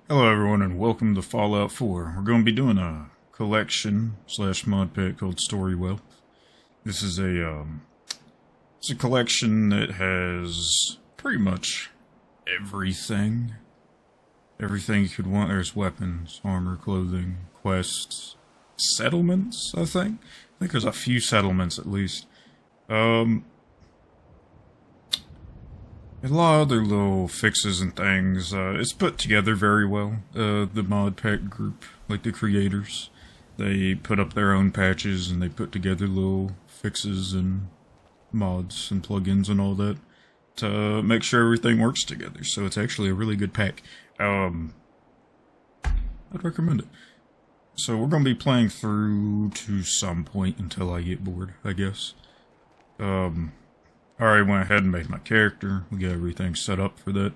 Hello everyone and welcome to Fallout 4. We're going to be doing a collection slash mod pack called Storywealth. This is it's a collection that has pretty much everything. Everything you could want. There's weapons, armor, clothing, quests, settlements, I think. I think there's a few settlements at least. A lot of other little fixes and things. It's put together very well. The mod pack group, like the creators, they put up their own patches and they put together little fixes and mods and plugins and all that to make sure everything works together. So it's actually a really good pack. I'd recommend it. So we're going to be playing through to some point until I get bored, I guess. I already went ahead and made my character. We got everything set up for that.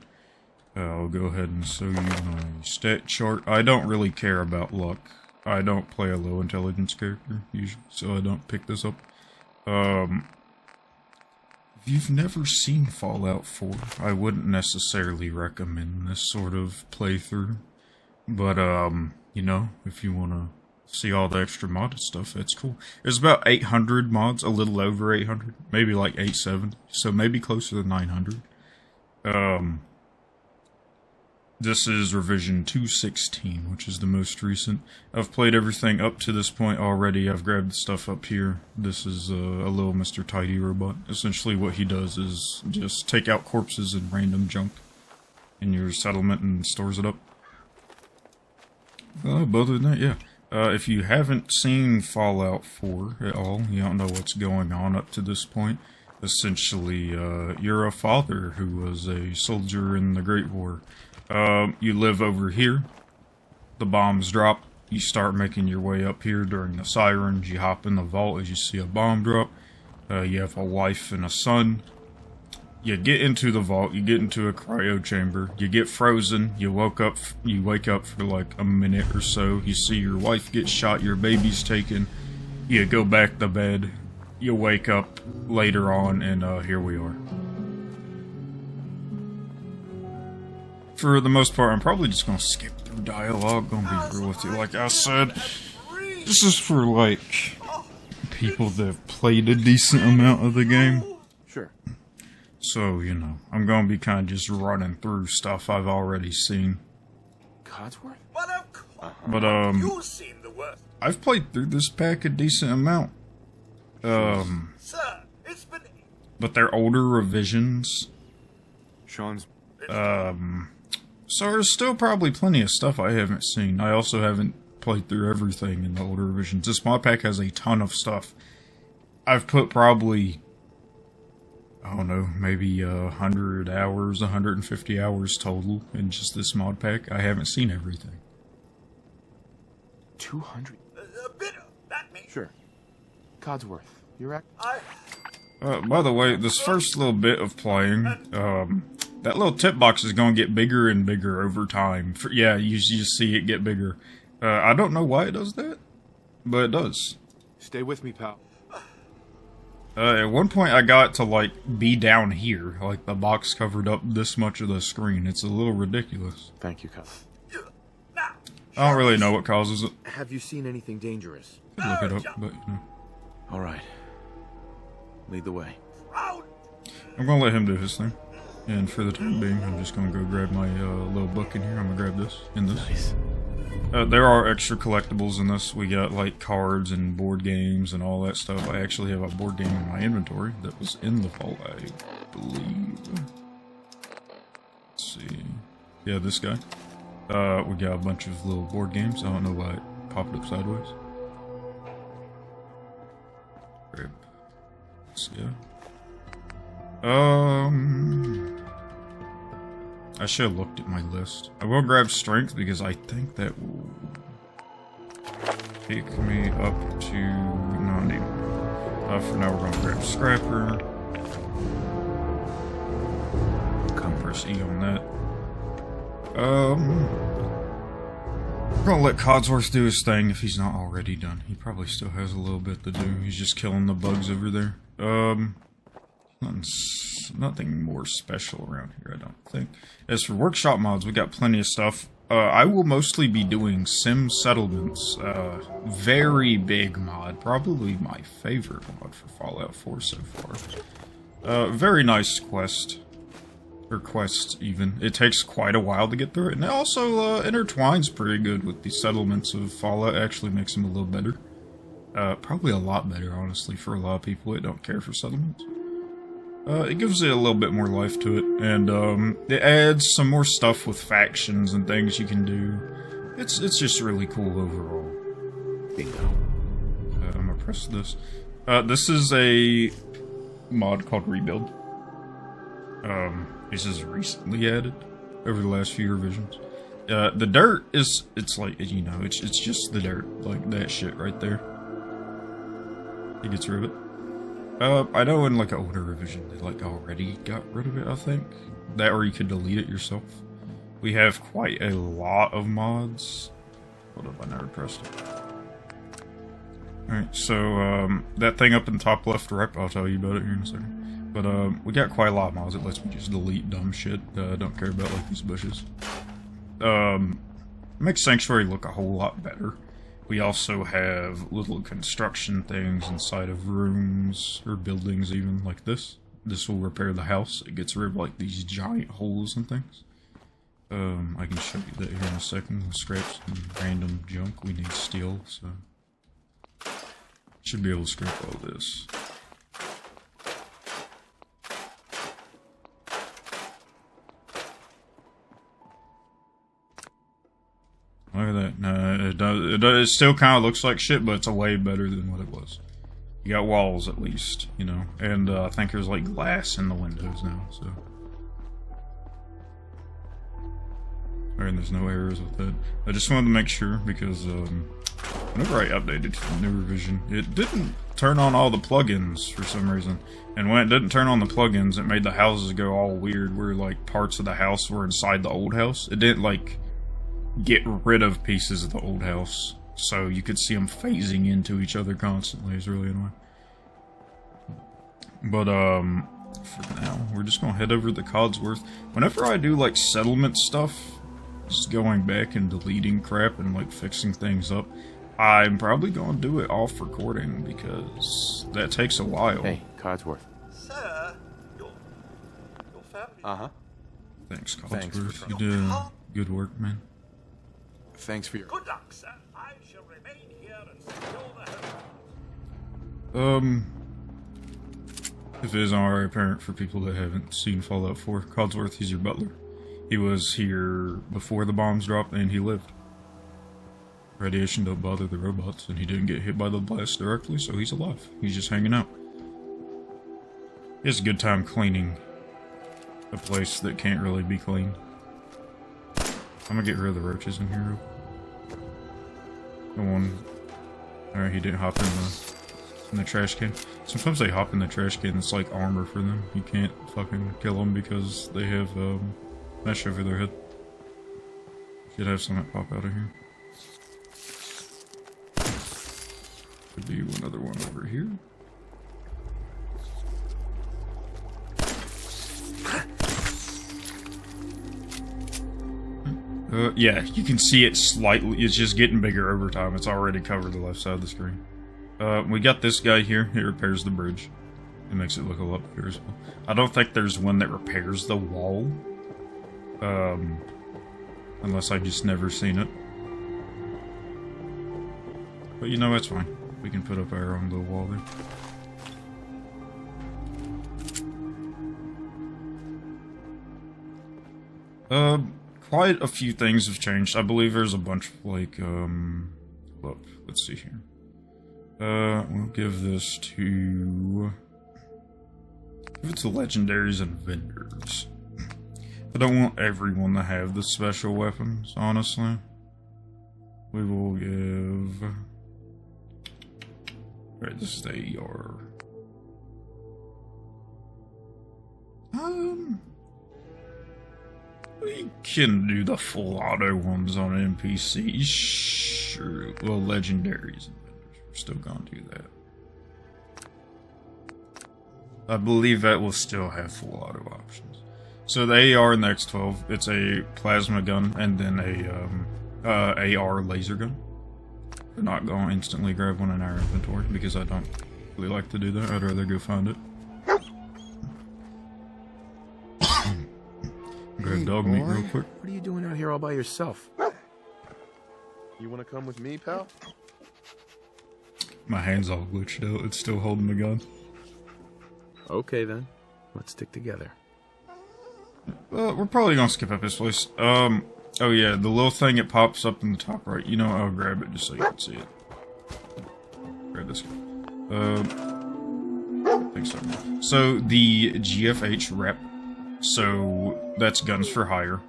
I'll go ahead and show you my stat chart. I don't really care about luck. I don't play a low intelligence character, usually, so I don't pick this up. If you've never seen Fallout 4, I wouldn't necessarily recommend this sort of playthrough. But, you know, if you want to see all the extra modded stuff, that's cool. There's about 800 mods, a little over 800, maybe like 870, so maybe closer to 900. This is revision 216, which is the most recent. I've played everything up to this point already. I've grabbed the stuff up here. This is a little Mr. Tidy robot. Essentially what he does is just take out corpses and random junk in your settlement and stores it up. But other than that, yeah. If you haven't seen Fallout 4 at all, you don't know what's going on up to this point. Essentially, you're a father who was a soldier in the Great War. You live over here. The bombs drop. You start making your way up here during the sirens. You hop in the vault as you see a bomb drop. You have a wife and a son. You get into the vault, you get into a cryo chamber, you get frozen, you wake up for like a minute or so, you see your wife get shot, your baby's taken, you go back to bed, you wake up later on, and here we are. For the most part, I'm probably just gonna skip through dialogue, gonna be real with you. Like I said, this is for like people that have played a decent amount of the game. Sure. So, you know, I'm gonna be kind of just running through stuff I've already seen. Codsworth? But, I've played through this pack a decent amount. Sir, it's been... But they're older revisions. Sean's... So there's still probably plenty of stuff I haven't seen. I also haven't played through everything in the older revisions. This mod pack has a ton of stuff. I've put probably... I don't know, maybe 100 hours, 150 hours total in just this mod pack. I haven't seen everything. 200? A bit of that means... Sure. Codsworth, you're right. By the way, this first little bit of playing, that little tip box is going to get bigger and bigger over time. Yeah, you see it get bigger. I don't know why it does that, but it does. Stay with me, pal. At one point I got to, like, be down here. Like, the box covered up this much of the screen. It's a little ridiculous. Thank you, Cod. I don't really know what causes it. Have you seen anything dangerous? Could look it up, but, you know. Alright. Lead the way. I'm gonna let him do his thing. And for the time being, I'm just gonna go grab my little book in here. I'm gonna grab this and this. Nice. There are extra collectibles in this. We got, like, cards and board games and all that stuff. I actually have a board game in my inventory that was in the vault, I believe. Let's see. Yeah, this guy. We got a bunch of little board games. I don't know why it popped up sideways. Grab this guy. I should have looked at my list. I will grab strength because I think that will take me up to... No, I need... for now we're gonna grab scrapper. Come press E on that. We're gonna let Codsworth do his thing if he's not already done. He probably still has a little bit to do. He's just killing the bugs over there. Nothing more special around here, I don't think. As for workshop mods, we got plenty of stuff. I will mostly be doing Sim Settlements. Very big mod. Probably my favorite mod for Fallout 4 so far. Very nice quest. Or quest, even. It takes quite a while to get through it, and it also intertwines pretty good with the settlements of Fallout. It actually makes them a little better. Probably a lot better, honestly, for a lot of people that don't care for settlements. It gives it a little bit more life to it, and it adds some more stuff with factions and things you can do. It's just really cool overall. Bingo. I'm gonna press this. This is a mod called Rebuild. This is recently added over the last few revisions. The dirt is, it's like, you know, it's just the dirt, like that shit right there. It gets rid of it. I know in like an older revision they like already got rid of it, I think. That or you could delete it yourself. We have quite a lot of mods. Hold up, I never pressed it. Alright, so that thing up in the top left right, I'll tell you about it here in a second. But we got quite a lot of mods that lets me just delete dumb shit that I don't care about, like these bushes. Makes Sanctuary look a whole lot better. We also have little construction things inside of rooms, or buildings even, like this. This will repair the house. It gets rid of like these giant holes and things. I can show you that here in a second. We'll scrap some random junk. We need steel, so... Should be able to scrap all this. Look at that. No, it still kind of looks like shit, but it's a way better than what it was. You got walls, at least, you know. And I think there's, like, glass in the windows now, so... Alright, and there's no errors with that. I just wanted to make sure, because, whenever I updated to the new revision, it didn't turn on all the plugins for some reason. And when it didn't turn on the plugins, it made the houses go all weird, where, like, parts of the house were inside the old house. It didn't, like... get rid of pieces of the old house, so you could see them phasing into each other constantly. It's really annoying. But for now, we're just gonna head over to Codsworth. Whenever I do like settlement stuff, just going back and deleting crap and like fixing things up, I'm probably gonna do it off recording because that takes a while. Hey, Codsworth. Sir, your family. Thanks, Thanks for Codsworth. You did good work, man. Thanks for your... Good luck, sir. I shall remain here and secure the home. If it isn't already apparent for people that haven't seen Fallout 4, Codsworth, he's your butler. He was here before the bombs dropped, and he lived. Radiation don't bother the robots, and he didn't get hit by the blast directly, so he's alive. He's just hanging out. He has a good time cleaning a place that can't really be cleaned. I'm gonna get rid of the roaches in here. The one... Alright, he didn't hop in the trash can. Sometimes they hop in the trash can, it's like armor for them. You can't fucking kill them because they have mesh over their head. Should have something pop out of here. Could be another one over here. Yeah, you can see it slightly. It's just getting bigger over time. It's already covered the left side of the screen. We got this guy here. He repairs the bridge. It makes it look a lot bigger as well. I don't think there's one that repairs the wall. Unless I've just never seen it. But you know, that's fine. We can put up our own little wall there. Quite a few things have changed. I believe there's a bunch of, like, look, let's see here. We'll give this to... Give it to legendaries and vendors. I don't want everyone to have the special weapons, honestly. We will give... Alright, this is the AR. We can do the full auto ones on NPCs. Sure. Well, legendaries and vendors. We're still gonna do that. I believe that will still have full auto options. So the AR in the X12, it's a plasma gun and then a AR laser gun. We're not going to instantly grab one in our inventory because I don't really like to do that. I'd rather go find it. Grab dog meat real quick. What are you doing out here all by yourself? You want to come with me, pal? My hand's all glitched out. It's still holding the gun. Okay, then. Let's stick together. We're probably gonna skip up this place. Oh yeah, the little thing it pops up in the top right. You know, I'll grab it just so you can see it. Grab this guy. I think so. So the GFH rep. So that's guns for hire.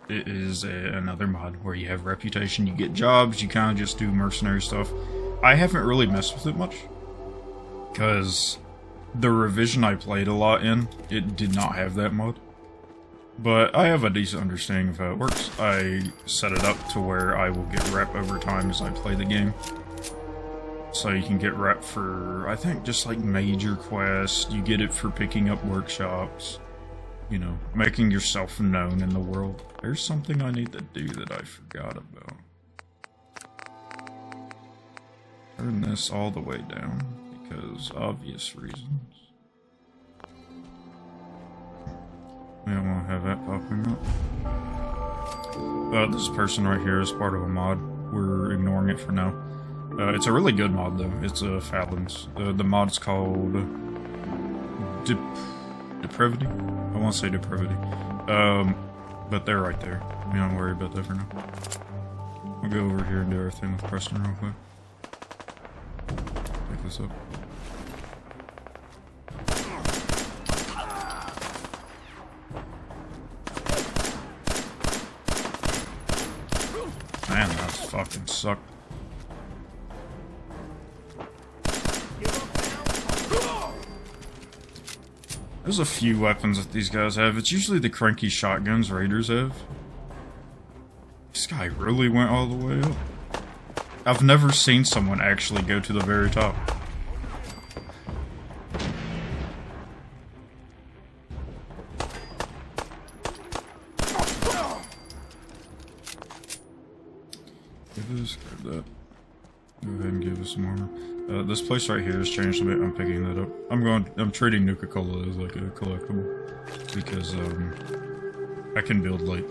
It is another mod where you have reputation, you get jobs, you kind of just do mercenary stuff. I haven't really messed with it much because the revision I played a lot in, it did not have that mod. But I have a decent understanding of how it works. I set it up to where I will get rep over time as I play the game. So you can get rep for, I think, just like major quests. You get it for picking up workshops. You know, making yourself known in the world. There's something I need to do that I forgot about. Turn this all the way down, because obvious reasons. We don't want to have that popping up. This person right here is part of a mod. We're ignoring it for now. It's a really good mod though. It's a Fallon's. The mod's called Depravity. I want to say Depravity. But they're right there. We don't worry about that for now. I'll go over here and do our thing with Preston real quick. Pick this up. Man, that's fucking sucked. There's a few weapons that these guys have. It's usually the cranky shotguns raiders have. This guy really went all the way up. I've never seen someone actually go to the very top. Give this, grab that. Go ahead and give us some armor. This place right here has changed a bit. I'm picking that up. I'm treating Nuka-Cola as like a collectible because I can build like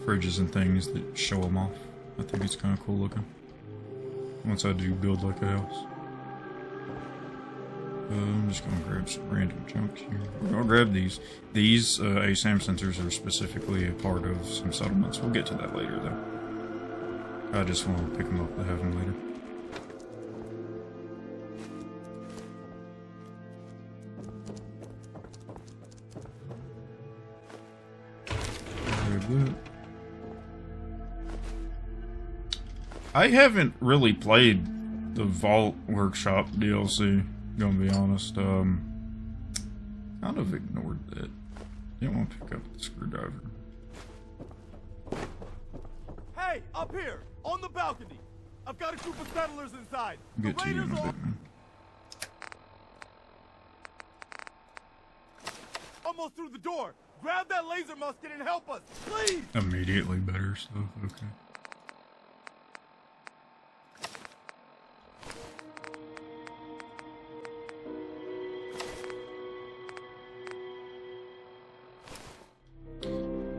fridges and things that show them off. I think it's kind of cool looking. Once I do build like a house. I'm just gonna grab some random junk here. We're gonna grab these. These ASAM sensors are specifically a part of some settlements. We'll get to that later though. I just want to pick them up to have them later. I haven't really played the Vault Workshop DLC, gonna be honest. Kind of ignored that. Didn't want to pick up the screwdriver. Hey, up here, on the balcony. I've got a group of settlers inside. Get to you in a bit, man. Almost through the door. Grab that laser musket and help us, please. Immediately better stuff, okay.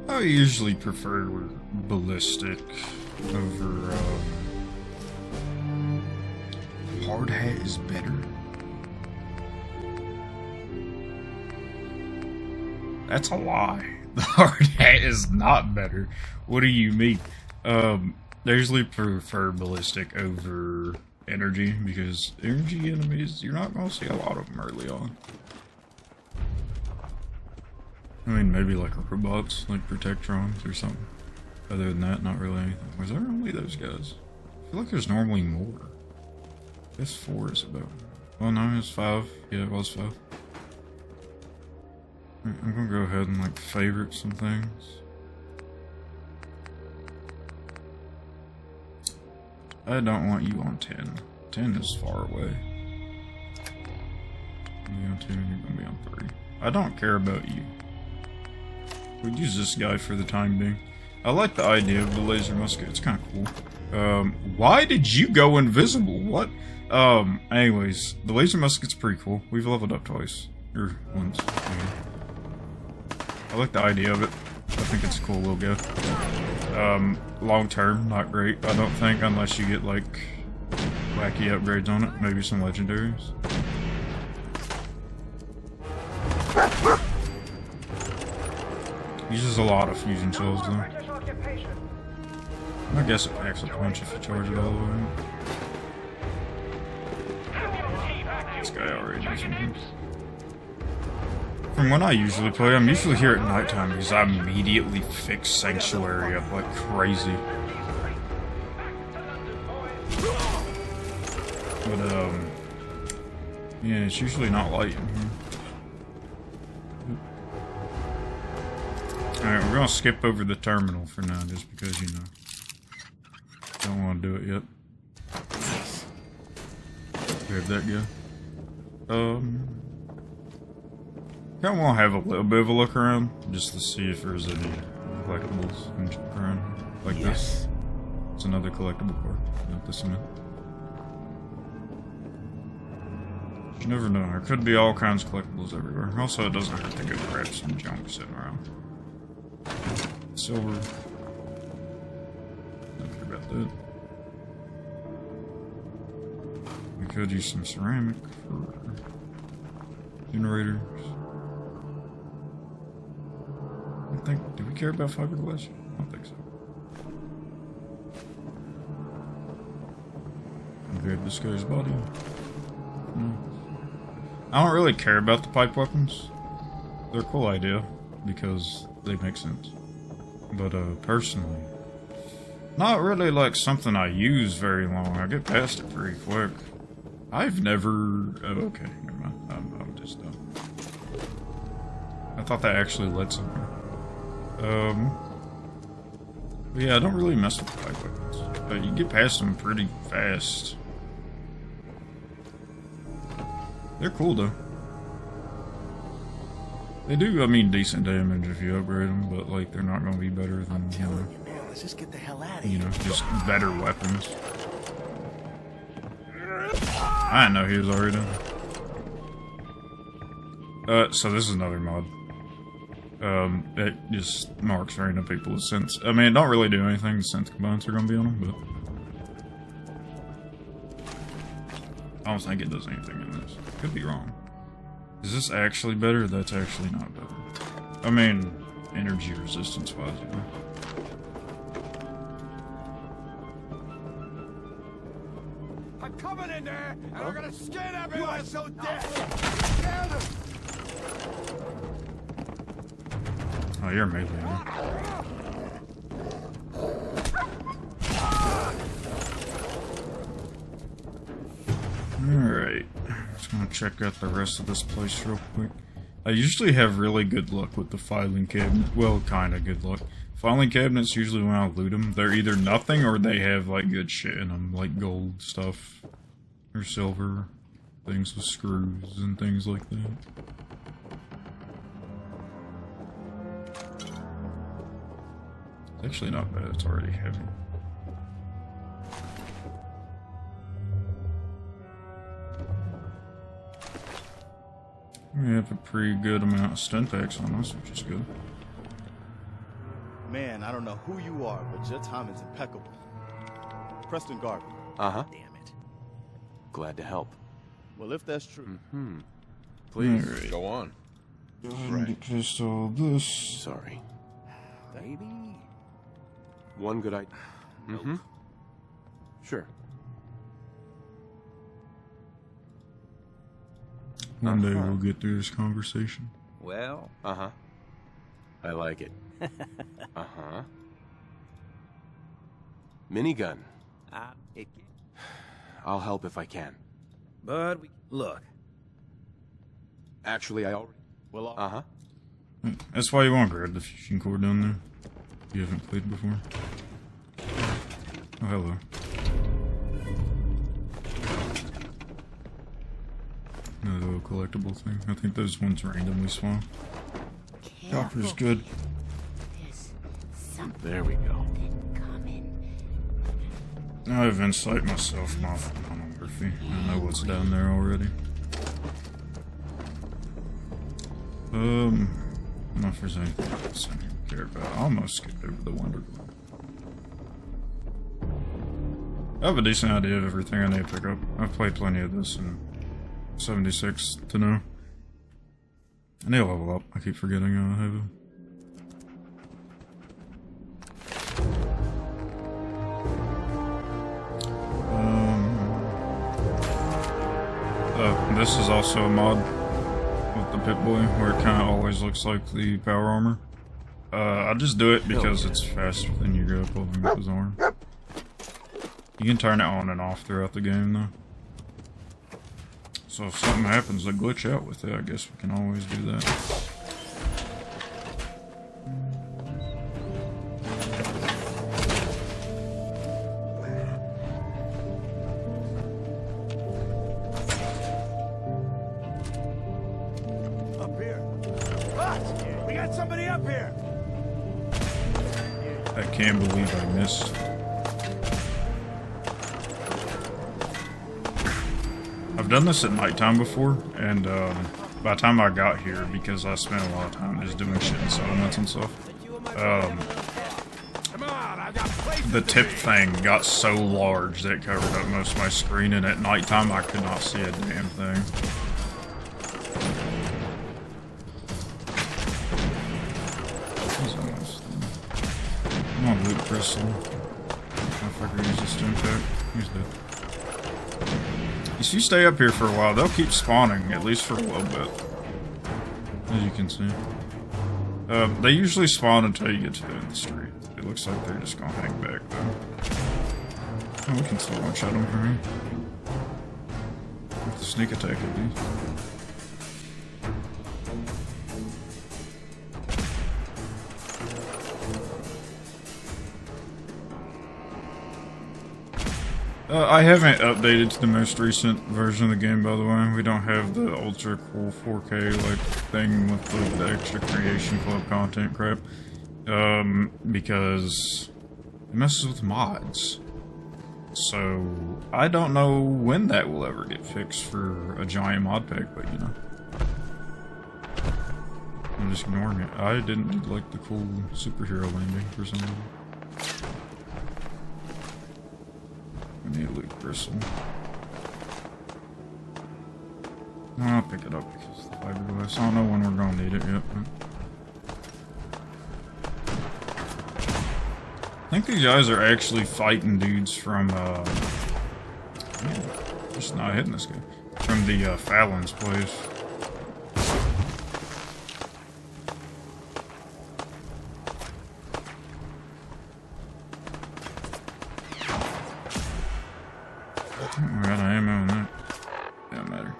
I usually prefer ballistic over hard hat is better. That's a lie. The hard hat is not better. What do you mean? I usually prefer ballistic over energy because energy enemies, you're not going to see a lot of them early on. I mean, maybe like robots, like Protectrons or something. Other than that, not really anything. Was there only those guys? I feel like there's normally more. I guess 4 is about. Oh no, it's 5. Yeah, it was 5. I'm gonna go ahead and like favorite some things. I don't want you on 10. 10 is far away. You're on 2 and you're gonna be on 3. I don't care about you. We'd use this guy for the time being. I like the idea of the laser musket. It's kind of cool. Why did you go invisible? What? Anyways, the laser musket's pretty cool. We've leveled up twice. Or once. Maybe. I like the idea of it. I think it's a cool little gift. Long term, not great, I don't think, unless you get, like, wacky upgrades on it. Maybe some legendaries. Uses a lot of fusion shells, though. I guess it packs a punch if you charge it all the way. This guy already knows something. From when I usually play, I'm usually here at nighttime because I immediately fix Sanctuary up like crazy. But, yeah, it's usually not light in here. Alright, we're gonna skip over the terminal for now, just because, you know, don't want to do it yet. Grab that guy. I want to have a little bit of a look around, just to see if there's any collectibles around, like this. It's another collectible card, not this one. You never know, there could be all kinds of collectibles everywhere. Also, it doesn't hurt to go grab some junk sitting around. Silver. Don't care about that. We could use some ceramic for generators. Do we care about fiberglass? I don't think so. I'll grab this guy's body. No. I don't really care about the pipe weapons. They're a cool idea because they make sense. But personally, not really like something I use very long. I get past it pretty quick. I've never. Oh, okay, never mind. I'm just done. I thought that actually led somewhere. But yeah, I don't really mess with pipe weapons. You get past them pretty fast. They're cool though. They do, I mean, decent damage if you upgrade them, but like they're not going to be better than, you know, Man, let's just get the hell out of here. you know, just better weapons. I didn't know he was already done. So this is another mod. It just marks random people with synths. I mean, it don't really do anything. The synth components are going to be on them, but I don't think it does anything in this. Could be wrong. Is this actually better? That's actually not better. I mean, energy resistance wise, you know. I'm coming in there, and I'm gonna skin everyone so dead. Oh, you're melee now. Alright. Just gonna check out the rest of this place real quick. I usually have really good luck with the filing cabinet. Well, kinda good luck. Filing cabinets, usually when I loot them, they're either nothing or they have, like, good shit in them. Like gold stuff. Or silver. Things with screws and things like that. It's actually not bad, it's already heavy. We have a pretty good amount of stun packs on us, which is good. Man, I don't know who you are, but your timing's impeccable. Preston Garvey. Uh-huh. Damn it. Glad to help. Well, if that's true. Mm-hmm. Please, Alright. go on. Go ahead and get past all this. Sorry. Baby. One good idea. Mm-hmm. Sure. One day we'll get through this conversation. Well, Uh-huh. I like it. Uh-huh. Minigun. I'll help if I can. but look. Actually, I already... Well, Uh-huh. That's why you want to grab the fusion core down there. If you haven't played before. Oh, hello. Another little collectible thing. I think those ones randomly spawn. Copper's good. There we go. I have insight myself, not phonography. I know what's down there already. I don't know if there's anything else I need to care about. I almost skipped over the Wonder Glove. I have a decent idea of everything I need to pick up. I've played plenty of this in 76 to know. I need to level up. I keep forgetting I have it. This is also a mod with the Pip-Boy, where it kind of always looks like the power armor. I just do it because it's faster than you go pulling up his arm. You can turn it on and off throughout the game, though. So if something happens to glitch out with it, I guess we can always do that. Somebody up here! I can't believe I missed. I've done this at nighttime before, and by the time I got here, because I spent a lot of time just doing shit in settlements and stuff, the tip thing got so large that it covered up most of my screen, and at nighttime I could not see a damn thing. Come on, Luke Crystal. Motherfucker uses this stim pack. He's dead. If you stay up here for a while, they'll keep spawning, at least for a little bit. As you can see. They usually spawn until you get to the end of the street. It looks like they're just gonna hang back, though. Oh, we can still one-shot them from here. With the sneak attack, at least. I haven't updated to the most recent version of the game, by the way. We don't have the ultra cool 4K like thing with the extra Creation Club content crap. Because it messes with mods. So I don't know when that will ever get fixed for a giant mod pack, but you know. I'm just ignoring it. I didn't like the cool superhero landing for some reason. I need a loot bristle. No, I'll pick it up because of the fiberglass. I don't know when we're gonna need it yet. I think these guys are actually fighting dudes from, man, just not hitting this guy. From the, Fallon's place. We got ammo on that. Doesn't matter.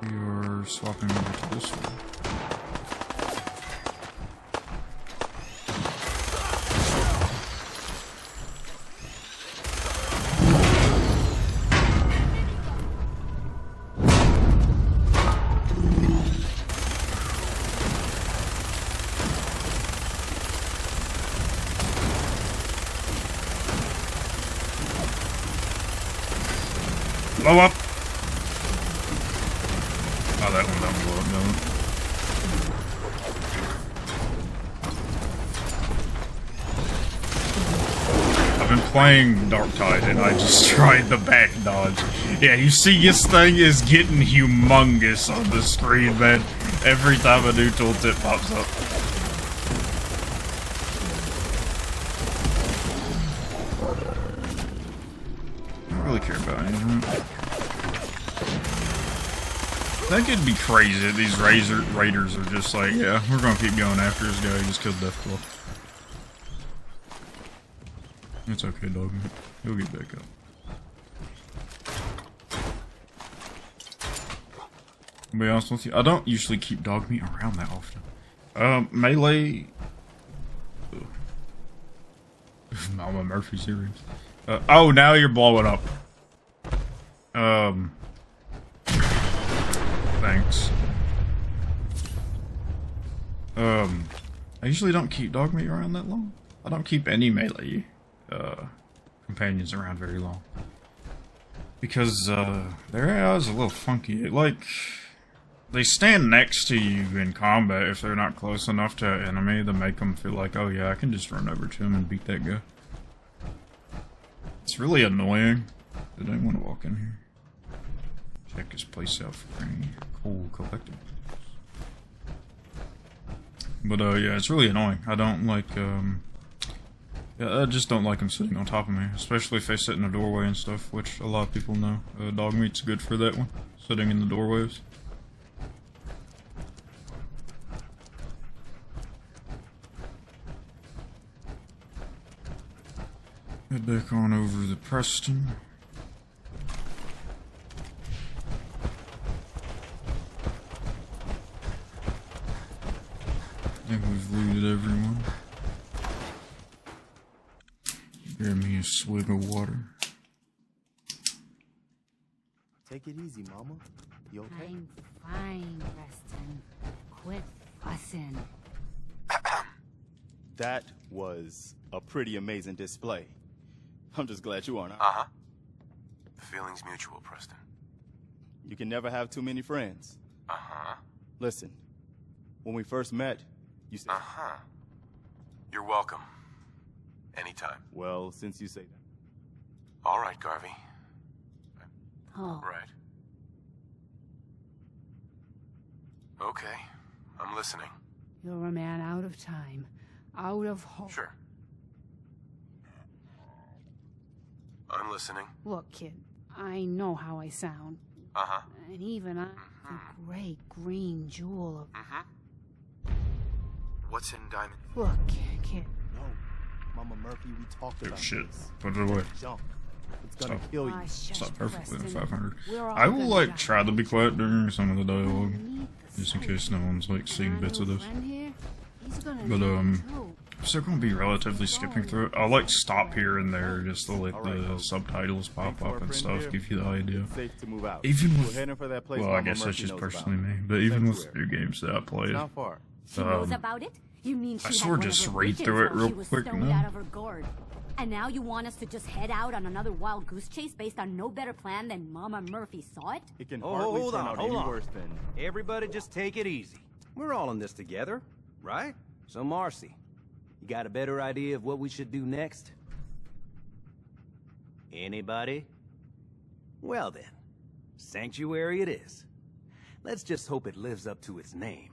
We are swapping over to this one. Blow up! Oh, that one doesn't blow up, doesn't it? I've been playing Darktide and I just tried the back dodge. Yeah, you see this thing is getting humongous on the screen, man. Every time a new tooltip pops up. I don't really care about anything. I think it'd be crazy if these raiders are just like, yeah, we're gonna keep going after this guy who just killed Deathclaw. It's okay, dog. He'll get back up. To be honest with you, I don't usually keep dog meat around that often. Melee... Mama Murphy series. Oh, now you're blowing up. Thanks. I usually don't keep dog meat around that long. I don't keep any melee companions around very long. Because their AI is a little funky. Like, they stand next to you in combat if they're not close enough to an enemy to make them feel like, oh yeah, I can just run over to him and beat that guy. It's really annoying. Did anyone walk in here? Check this place out for any cool collectibles. But yeah, it's really annoying. I don't like, yeah, I just don't like them sitting on top of me, especially if they sit in a doorway and stuff, which a lot of people know. Dog meat's good for that one, sitting in the doorways. Head back on over to Preston. I think we've looted everyone. Grab me a swig of water. Take it easy, Mama. You okay? I'm fine, Preston. Quit fussing. That was a pretty amazing display. I'm just glad you aren't. Uh-huh. The feeling's mutual, Preston. You can never have too many friends. Uh-huh. Listen, when we first met, you said... Uh-huh. You're welcome. Anytime. Well, since you say that. All right, Garvey. Oh. Right. Okay. I'm listening. You're a man out of time, out of hope. Sure. I'm listening. Look, kid, I know how I sound. Uh-huh. And even I'm the great green jewel of... What's in Diamond? Look, kid. No, Mama Murphy, we talked Oh about shit. this. Put it away. Junk. It's gonna kill you. Stop perfectly at 500. We're all I will gonna like die. try to be quiet during some of the dialogue, Need the just in sight. case no one's like seeing Our bits of new this. friend here, he's gonna But need it too. so I'm gonna be relatively skipping through it. I'll like stop here and there just to let Alright, the folks. subtitles pop Thanks to our up and friend stuff, here. give you the idea. It's safe to move out. Even We're with, heading for that place well, I Mama guess that's Murphy just knows personally about. me, but even with Sanctuary. new games that I It's played, not far. She knows about it? You mean she I had swear one just of her read weekends through it while real she was quick, stoned no? out of her gourd. And now you want us to just head out on another wild goose chase based on no better plan than Mama Murphy saw it? It can Oh, hardly hold turn on, out hold any on. worse than... Everybody just take it easy. We're all in this together, right? So, Marcy, you got a better idea of what we should do next? Anybody? Well then, Sanctuary it is. Let's just hope it lives up to its name.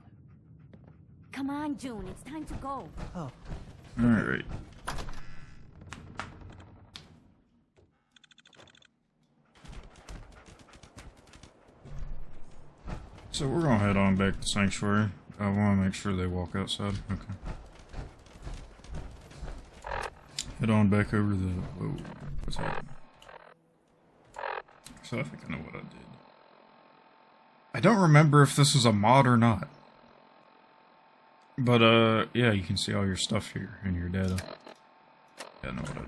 Come on, June, it's time to go. Alright. So we're gonna head on back to Sanctuary. I wanna make sure they walk outside. Okay. Head on back over the... Whoa, what's happening? So I think I know what I did. I don't remember if this was a mod or not. But, yeah, you can see all your stuff here in your data. Yeah, I know what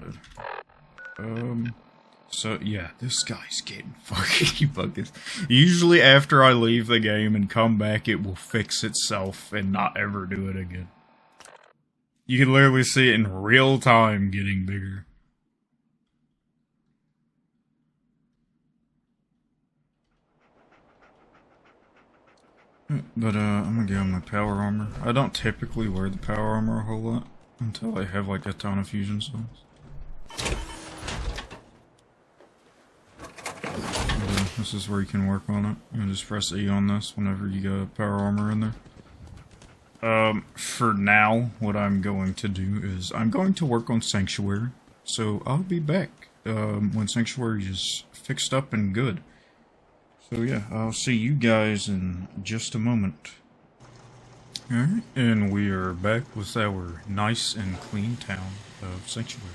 I did. So, yeah, this guy's getting fucking bugged. Usually after I leave the game and come back, it will fix itself and not ever do it again. You can literally see it in real time getting bigger. But, I'm gonna get on my power armor. I don't typically wear the power armor a whole lot until I have, like, a ton of fusion stones. This is where you can work on it. You just press E on this whenever you got power armor in there. For now, what I'm going to do is I'm going to work on Sanctuary. So I'll be back when Sanctuary is fixed up and good. So yeah, I'll see you guys in just a moment. Alright, and we are back with our nice and clean town of Sanctuary.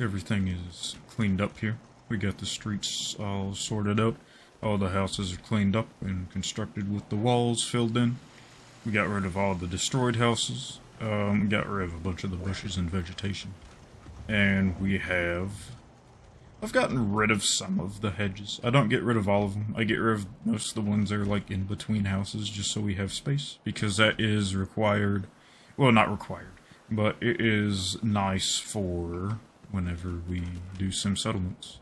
Everything is cleaned up here. We got the streets all sorted out. All the houses are cleaned up and constructed with the walls filled in. We got rid of all the destroyed houses. Got rid of a bunch of the bushes and vegetation. And we have... I've gotten rid of some of the hedges. I don't get rid of all of them. I get rid of most of the ones that are like in between houses just so we have space. Because that is required... Well, not required. but it is nice for whenever we do some settlements.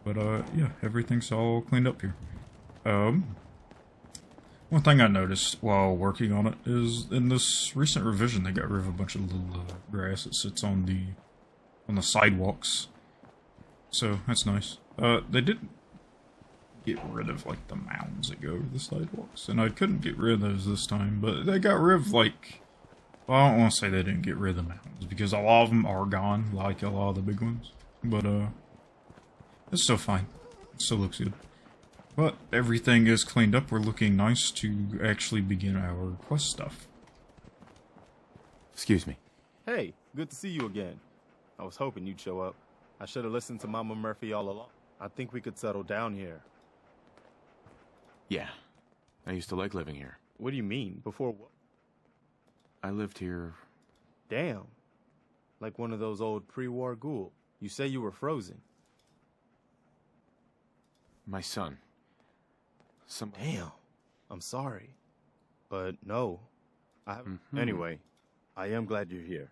But yeah, everything's all cleaned up here. One thing I noticed while working on it is in this recent revision they got rid of a bunch of little grass that sits on the sidewalks. So that's nice. They didn't get rid of like the mounds that go over the sidewalks, and I couldn't get rid of those this time, but they got rid of like, well, I don't want to say they didn't get rid of the mountains because a lot of them are gone, like a lot of the big ones, but it's still fine. It still looks good. But everything is cleaned up. We're looking nice to actually begin our quest stuff. Excuse me. Hey, good to see you again. I was hoping you'd show up. I should have listened to Mama Murphy all along. I think we could settle down here. Yeah. I used to like living here. What do you mean? Before what? I lived here. Damn. Like one of those old pre-war ghouls. You say you were frozen. My son. Damn. I'm sorry. But no. I haven't. Anyway, I am glad you're here.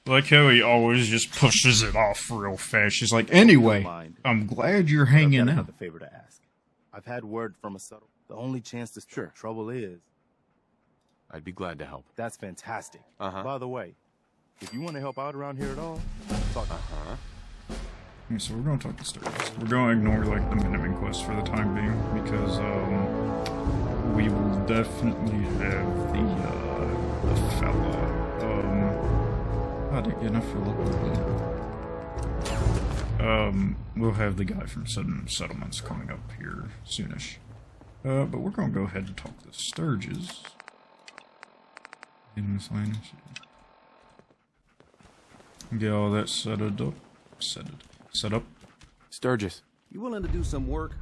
Like how he always just pushes it off real fast. She's like, anyway, I'm glad you're hanging out. Another favor to ask. I've had word from a subtle. The only chance to start trouble is. I'd be glad to help. That's fantastic. Uh-huh. By the way, if you want to help out around here at all, talk. Okay, so we're going to talk to Stories. We're going to ignore, like, the Miniman quest for the time being, because, we will definitely have the fella, I didn't get enough for local. We'll have the guy from Settlements coming up here soonish. But we're going to go ahead and talk to Sturges. In this line, get all that set up. Set up. Sturgis. You willing to do some work?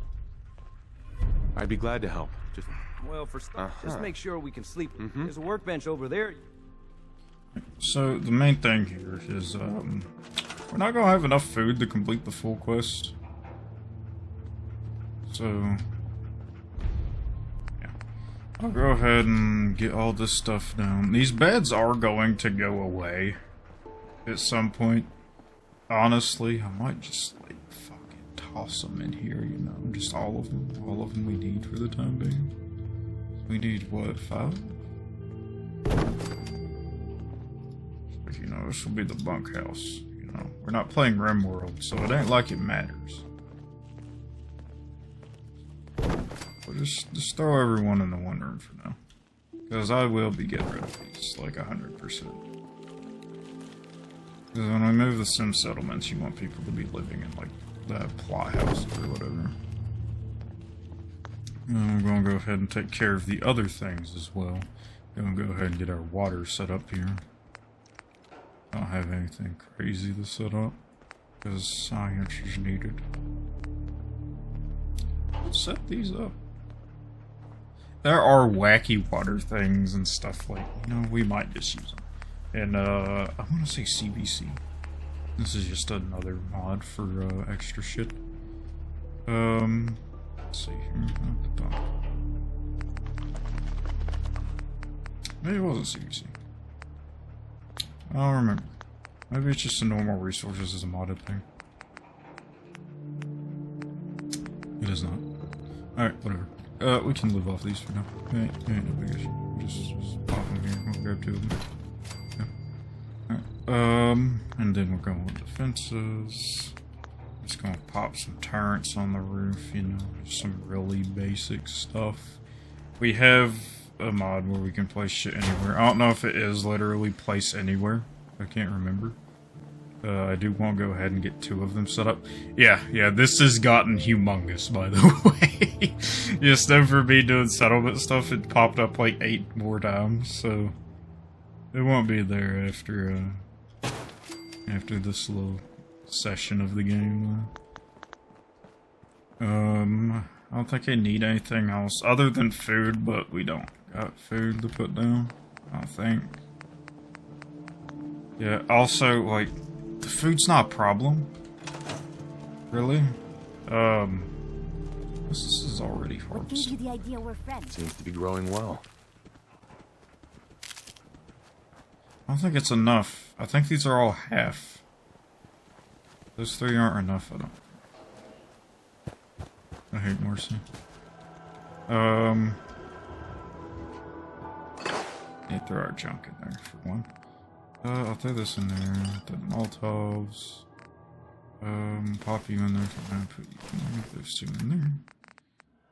I'd be glad to help. Just Well, for just make sure we can sleep. There's a workbench over there. So the main thing here is we're not gonna have enough food to complete the full quest. So yeah, I'll go ahead and get all this stuff down. These beds are going to go away at some point. Honestly, I might just like fucking toss them in here, you know, just all of them we need for the time being. We need what, 5? You know, this will be the bunkhouse. You know, we're not playing RimWorld, so it ain't like it matters. We'll just throw everyone in the one room for now, because I will be getting rid of these like 100%. Because when we move the Sim settlements, you want people to be living in, like, the plot houses or whatever. And we're going to go ahead and take care of the other things as well. Going to go ahead and get our water set up here. Don't have anything crazy to set up, because science is needed. Let's set these up. There are wacky water things and stuff like, you know, we might just use them. And, I want to say CBC. This is just another mod for, extra shit. Let's see here at the top. Maybe it wasn't CBC. I don't remember. Maybe it's just a normal resources as a modded thing. It is not. Alright, whatever. We can live off these for now. Ain't no big issue. Just pop them here. We'll grab 2 of them. And then we're going with defenses. Just gonna pop some turrets on the roof, you know, some really basic stuff. We have a mod where we can place shit anywhere. I don't know if it is literally place anywhere. I can't remember. I do want to go ahead and get 2 of them set up. Yeah, this has gotten humongous, by the way. Just over me doing settlement stuff, it popped up like 8 more times, so it won't be there after this little session of the game. I don't think I need anything else other than food, but we don't got food to put down, I don't think. Yeah, also, like, the food's not a problem. Really? This is already hard. What gave you the idea we're friends? seems to be growing well. I don't think it's enough. I think these are all half. Those 3 aren't enough, I don't. I hate Marcy. Yeah, throw our junk in there for one. I'll throw this in there. The Molotovs. Pop you in there for now. Put those 2 in there.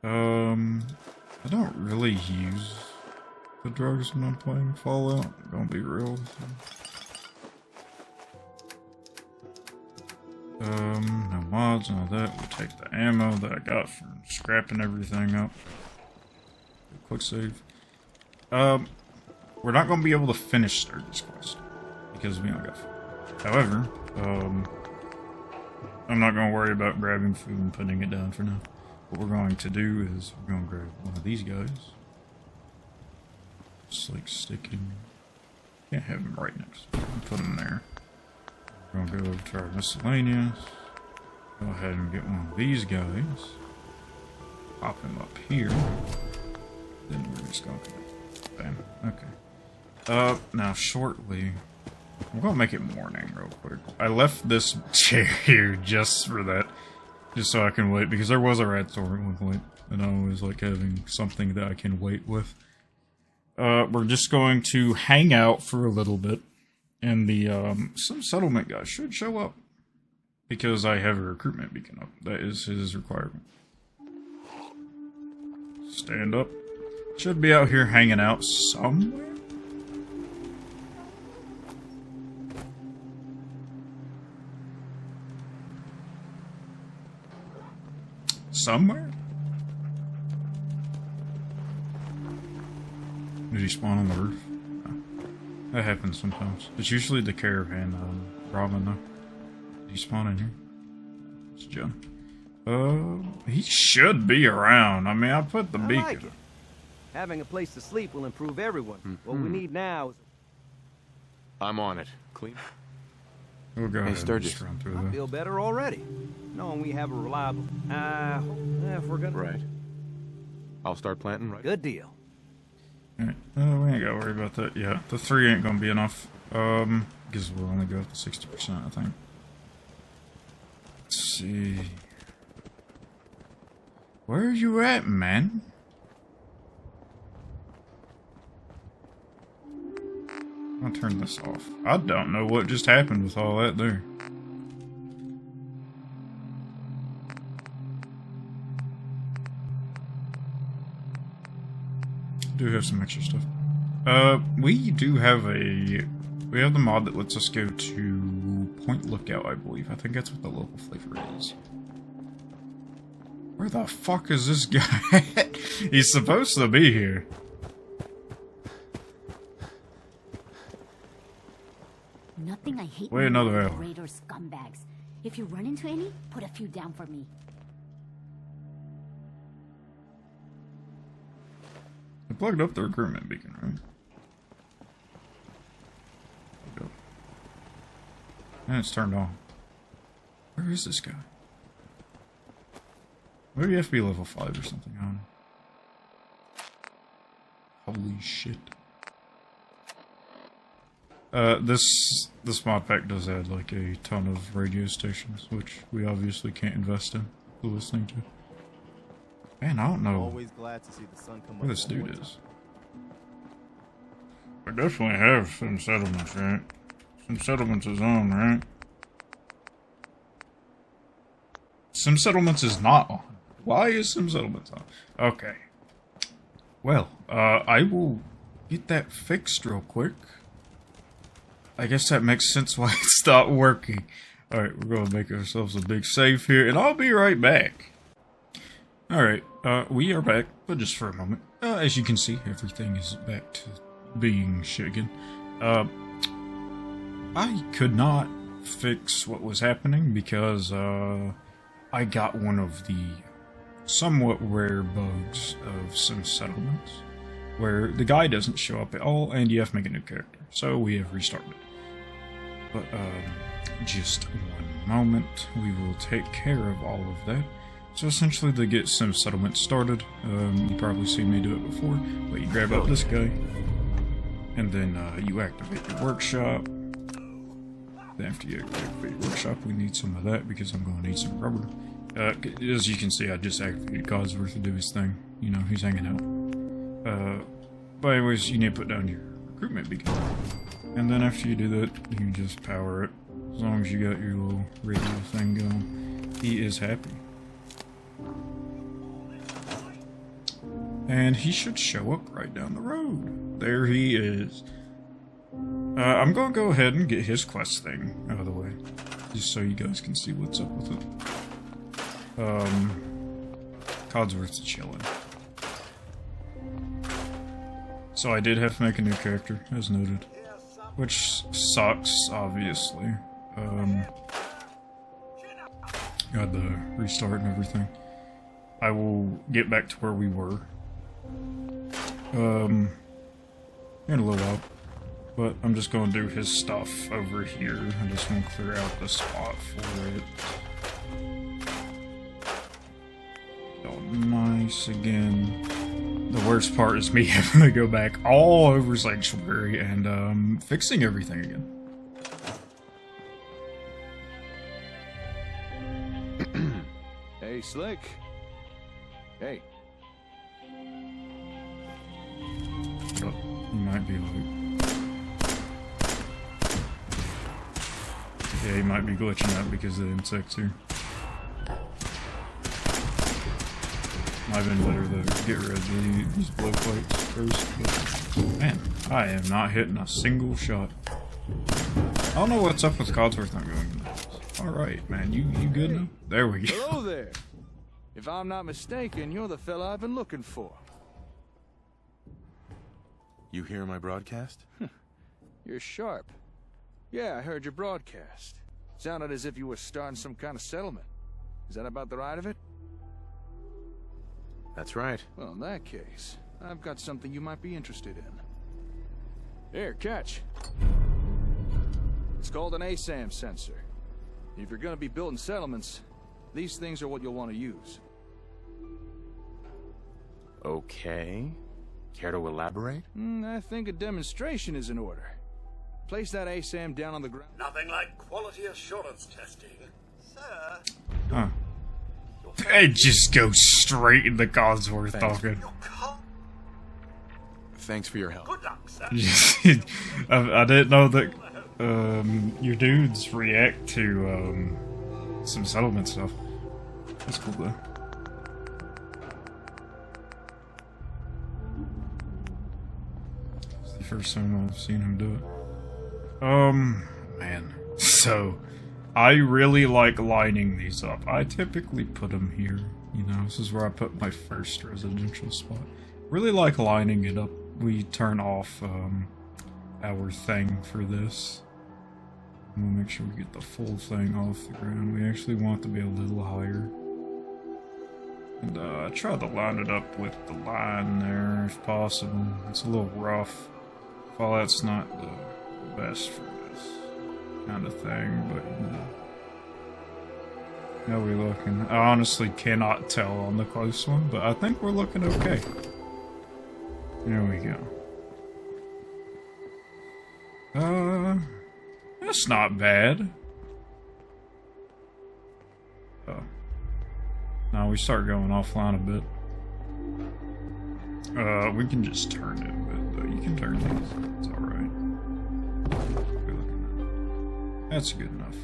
I don't really use the drugs when I'm playing Fallout. I'm gonna be real with you. No mods, none of that. We'll take the ammo that I got from scrapping everything up. Quick save. We're not gonna be able to finish Sturgis quest because we don't got food. However, I'm not gonna worry about grabbing food and putting it down for now. What we're going to do is we're gonna grab one of these guys. Just like sticking. Can't have him right next to him. Put him there. We're gonna go over to our miscellaneous. Go ahead and get one of these guys. Pop him up here. Then we're just gonna bam. Okay. Now shortly, I'm gonna make it morning real quick. I left this chair here just for that. Just so I can wait, because there was a rat store at one point, and I always like having something that I can wait with. We're just going to hang out for a little bit, and the, some settlement guy should show up, because I have a recruitment beacon up. That is his requirement. Stand up. Should be out here hanging out somewhere. Somewhere? Did he spawn on the roof? No. That happens sometimes. It's usually the caravan, Robin, though. Did he spawn in here? It's John. He should be around. I mean, I put the beacon. Like it. Having a place to sleep will improve everyone. What we need now is... I'm on it. Clean? We'll go ahead and Sturgis. just run through I that. feel better already, knowing we have a reliable... if we're gonna... Right. I'll start planting right. Good deal. Alright, we ain't gotta worry about that yet. The 3 ain't gonna be enough. Because we'll only go up to 60%, I think. Let's see... Where are you at, man? I'll turn this off. I don't know what just happened with all that there. Do have some extra stuff. We do have we have the mod that lets us go to Point Lookout, I believe. I think that's what the local flavor is. Where the fuck is this guy? He's supposed to be here. Nothing I hate Wait another more hour. than Raider scumbags. If you run into any, put a few down for me. I plugged up the recruitment beacon, right? Go. And it's turned on. Where is this guy? Maybe you have to be level 5 or something on. Holy shit. This mod pack does add like a ton of radio stations, which we obviously can't invest in for listening to. Man, I don't know Always glad to see the sun come where up this one more dude time. is. I definitely have some settlements, right? Some settlements is on, right? Some settlements is not on. Why is some settlements on? Okay. Well, I will get that fixed real quick. I guess that makes sense why it stopped working. Alright, we're gonna make ourselves a big save here, and I'll be right back. Alright, we are back, but just for a moment. As you can see, everything is back to being shit again. I could not fix what was happening because, I got one of the somewhat rare bugs of some settlements, where the guy doesn't show up at all, and you have to make a new character. So we have restarted. But, just one moment, we will take care of all of that. So essentially, to get some settlements started, you've probably seen me do it before, but you grab up this guy, And then you activate your workshop. Then after you activate your workshop, we need some of that because I'm going to need some rubber. As you can see, I just activated Codsworth to do his thing. You know, he's hanging out. But anyways, you need to put down your recruitment beacon. And then after you do that, you just power it. As long as you got your little radio thing going, he is happy. And he should show up right down the road. There he is. I'm gonna go ahead and get his quest thing out of the way. Just so you guys can see what's up with it. Codsworth's chilling. So I did have to make a new character, as noted. Which sucks, obviously. Got the restart and everything. I will get back to where we were. In a little while. But I'm just going to do his stuff over here. I just want to clear out the spot for it. Oh, nice again. The worst part is me having to go back all over Sanctuary and fixing everything again. Hey, Slick. Hey. Oh, he might be like... Yeah, he might be glitching out because of the insects here. Might have been better to get rid of these blow plates first, but man, I am not hitting a single shot. I don't know what's up with Codsworth not going in this. Alright, man, you good now? There we go. Hello there. If I'm not mistaken, you're the fella I've been looking for. You hear my broadcast? You're sharp. Yeah, I heard your broadcast. Sounded as if you were starting some kind of settlement. Is that about the right of it? That's right. Well, in that case, I've got something you might be interested in. Here, catch. It's called an ASAM sensor. If you're gonna be building settlements, these things are what you'll want to use. Okay. Care to elaborate? I think a demonstration is in order. Place that ASAM down on the ground. Nothing like quality assurance testing. Sir, Huh. I just go straight into Codsworth talking. you can't. Thanks for your help. Good luck, sir. I didn't know that your dudes react to some settlement stuff. That's cool though. It's the first time I've seen him do it. Man. So, I really like lining these up. I typically put them here. You know, this is where I put my first residential spot. Really like lining it up. We turn off our thing for this. We'll make sure we get the full thing off the ground. We actually want it to be a little higher. And I try to line it up with the line there if possible. It's a little rough. Fallout's not the best for this kind of thing, but you know. How are we looking? I honestly cannot tell on the close one, but I think we're looking okay. There we go. That's not bad. Oh. Now we start going offline a bit. We can just turn it, but you can turn these. It's alright. That's good enough.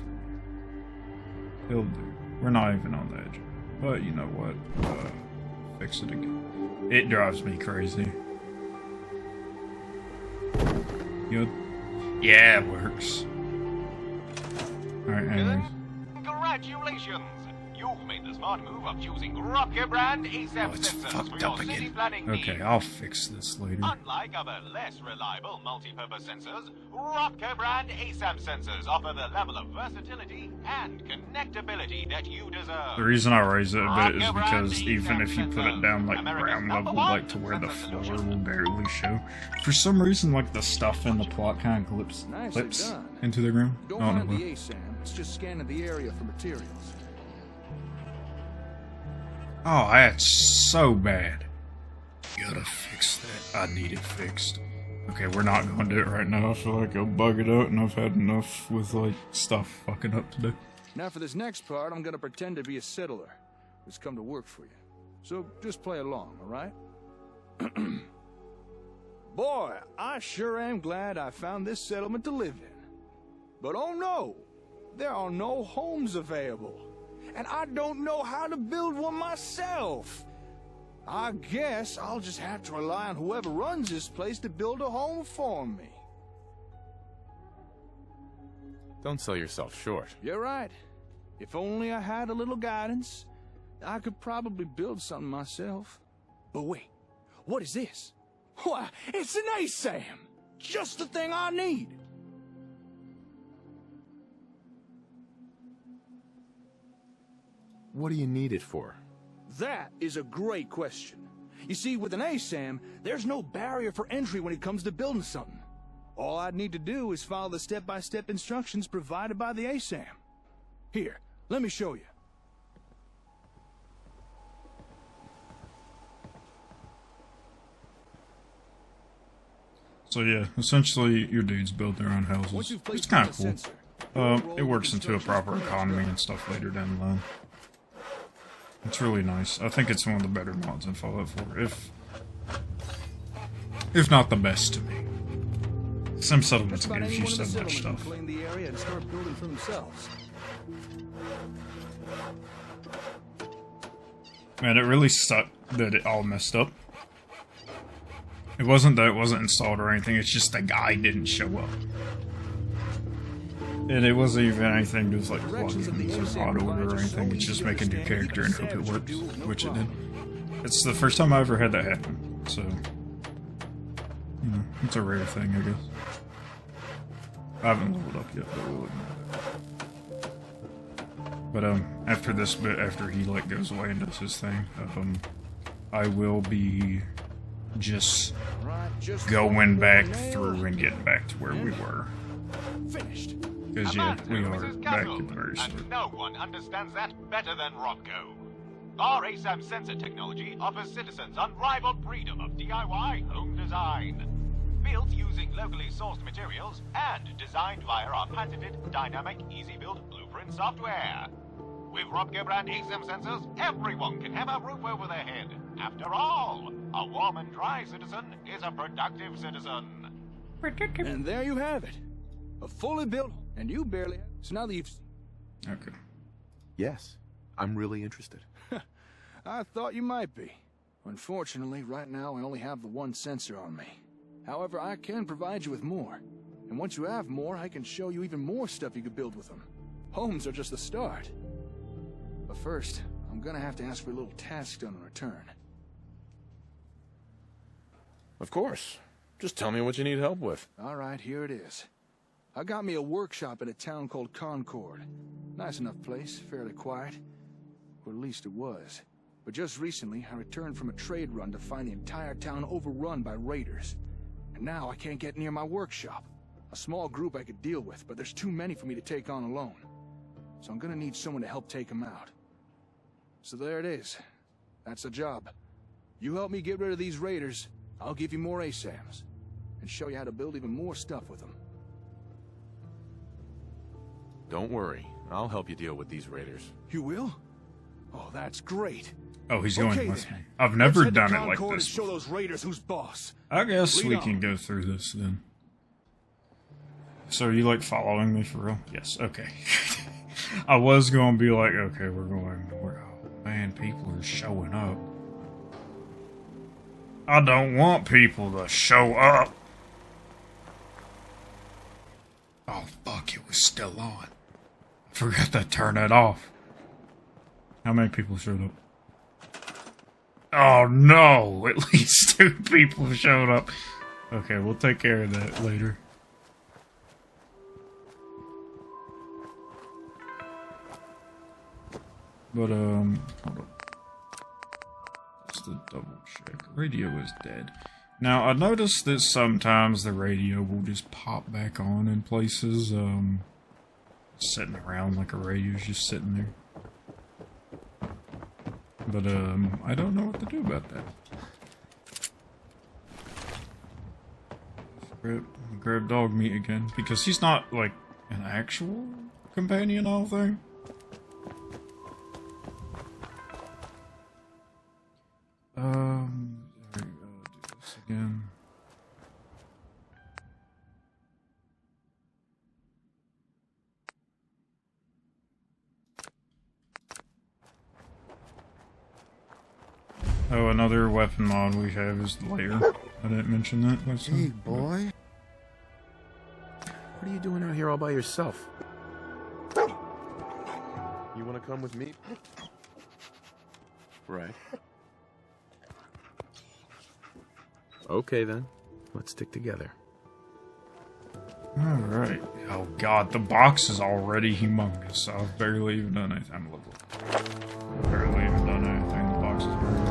He'll do. We're not even on the edge. But you know what? Fix it again. It drives me crazy. Good? Yeah, it works. Alright, anyways. Congratulations! You've made the smart move of choosing Rocker brand ASAP It's sensors for fucked your up city again. planning Okay, needs. I'll fix this later. Unlike other less reliable multi-purpose sensors, Rocker brand ASAP sensors offer the level of versatility and connectability that you deserve. The reason I raise it a bit is because even if you put it down like ground level, like to where the floor will barely show, for some reason like the stuff in the plot kind of clips done. into the ground. I Don't don't mind know the why. ASAM. It's just scanning the area for materials. Oh, that's so bad. Gotta fix that. I need it fixed. Okay, we're not gonna do it right now. I feel like I'll bug it out, and I've had enough with, like, stuff fucking up today. Now for this next part, I'm gonna pretend to be a settler who's come to work for you. So just play along, alright? Boy, I sure am glad I found this settlement to live in. But oh no, there are no homes available. And I don't know how to build one myself. I guess I'll just have to rely on whoever runs this place to build a home for me. Don't sell yourself short. You're right. If only I had a little guidance, I could probably build something myself. But wait, what is this? Why, it's an ASAM! Just the thing I need! What do you need it for? That is a great question. You see, with an ASAM, there's no barrier for entry when it comes to building something. All I'd need to do is follow the step-by-step instructions provided by the ASAM. Here, let me show you. So yeah, essentially your dudes build their own houses. It's kind of cool. It works into a proper economy and stuff later down the line. It's really nice. I think it's one of the better mods in Fallout 4, if not the best to me. Sim Settlements gives you so much stuff. Claim the area and start building for themselves. Man, it really sucked that it all messed up. It wasn't that it wasn't installed or anything, it's just the guy didn't show up. And it wasn't even anything to do with like plugins or auto order or anything, it's just make a new character and hope it works, which it did. It's the first time I ever had that happen, so... You know, it's a rare thing, I guess. I haven't leveled up yet, but we'll look at it. But, after this bit, after he, like, goes away and does his thing, I will be just going back through and getting back to where we were. Finished. Because, yeah, we are back at the very start. And no one understands that better than Robco. Our ASAM sensor technology offers citizens unrivaled freedom of DIY home design. Built using locally sourced materials and designed via our patented dynamic easy-build blueprint software. With Robco brand ASAM sensors, everyone can have a roof over their head. After all, a warm and dry citizen is a productive citizen. And there you have it. A fully built, and you barely have. So now that you've... Okay. Yes, I'm really interested. I thought you might be. Unfortunately, right now I only have the one sensor on me. However, I can provide you with more. And once you have more, I can show you even more stuff you could build with them. Homes are just the start. But first, I'm gonna have to ask for a little task done in return. Of course. Just tell me what you need help with. Alright, here it is. I got me a workshop in a town called Concord. Nice enough place, fairly quiet. Or at least it was. But just recently, I returned from a trade run to find the entire town overrun by raiders. And now I can't get near my workshop. A small group I could deal with, but there's too many for me to take on alone. So I'm gonna need someone to help take them out. So there it is. That's the job. You help me get rid of these raiders, I'll give you more ASAMs. And show you how to build even more stuff with them. Don't worry, I'll help you deal with these raiders. You will? Oh, that's great. Oh, he's going with me. I've never done it like this. Show those raiders who's boss. I guess we can go through this then. So are you like following me for real? Yes, okay. I was going to be like, okay, we're going, oh man, people are showing up. I don't want people to show up. Oh fuck, it was still on. I forgot to turn it off. How many people showed up? Oh no! At least 2 people showed up. Okay, we'll take care of that later. But, hold up. Just to double check. Radio is dead. Now, I noticed that sometimes the radio will just pop back on in places, sitting around like a radio's just sitting there. But, I don't know what to do about that. Grab dog meat again. Because he's not, like, an actual companion, I don't think. There we go, do this again. Oh, another weapon mod we have is the layer. I didn't mention that. Hey, boy. What are you doing out here all by yourself? You want to come with me? Right. Okay, then. Let's stick together. Alright. Oh god, the box is already humongous. I've barely even done anything. I'm level. Barely even done anything. The box is very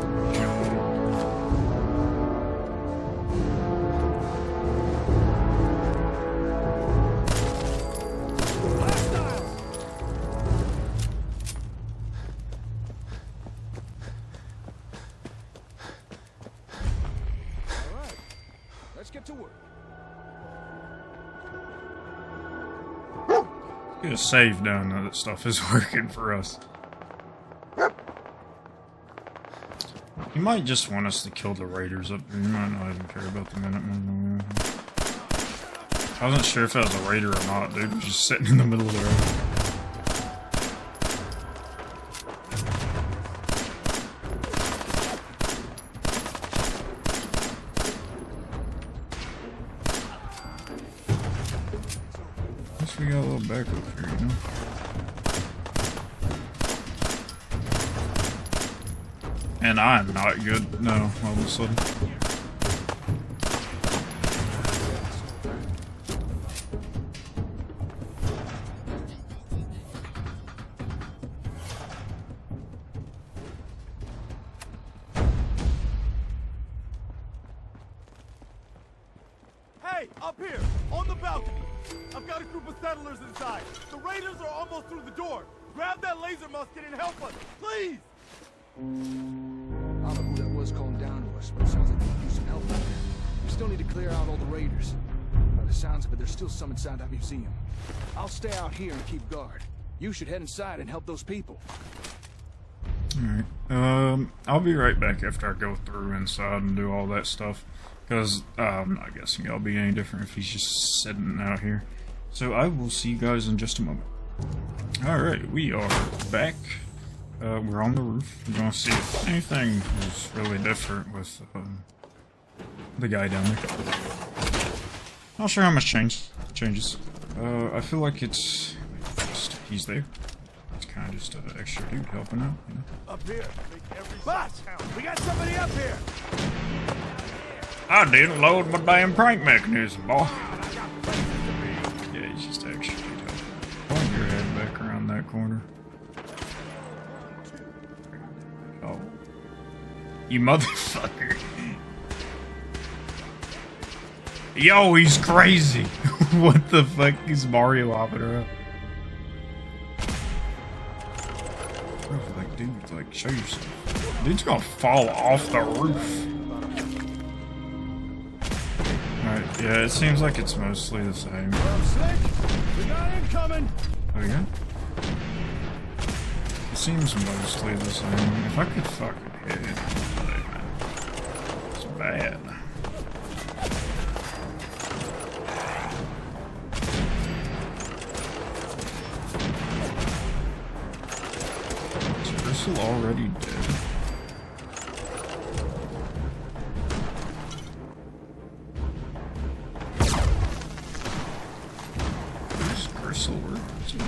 Get to work. Get a save down now that stuff is working for us. You might just want us to kill the raiders up there. You might not even care about the Minutemen. I wasn't sure if that was a raider or not, dude. Was just sitting in the middle of the road. We got a little backup here, you know? And I'm not good. No, all of a sudden. Hey, up here, on the balcony. I've got a group of settlers inside. The raiders are almost through the door. Grab that laser musket and help us, please! I don't know who that was calling down to us, but it sounds like we could use some help out there. We still need to clear out all the raiders. By the sounds of it, there's still some inside that museum. I'll stay out here and keep guard. You should head inside and help those people. Alright, I'll be right back after I go through inside and do all that stuff. Because I'm not guessing it'll be any different if he's just sitting out here. So I will see you guys in just a moment. Alright, we are back. We're on the roof. We're going to see if anything is really different with the guy down there. Not sure how much changes. I feel like it's just, he's there. It's kind of just an extra dude helping out, you know? Up here, boss, we got somebody up here. I didn't load my damn prank mechanism, boy. Yeah, he's just extra dude helping. Point your head back around that corner. Oh. You motherfucker. Yo, he's crazy. What the fuck? He's Mario hopping around. Like, dude, like, show yourself. Dude's gonna fall off the roof. Alright, yeah, it seems like it's mostly the same. Oh, yeah? It seems mostly the same. If I could fucking hit it, it's bad. Is Crystal already dead? Where's Crystal? Where is it?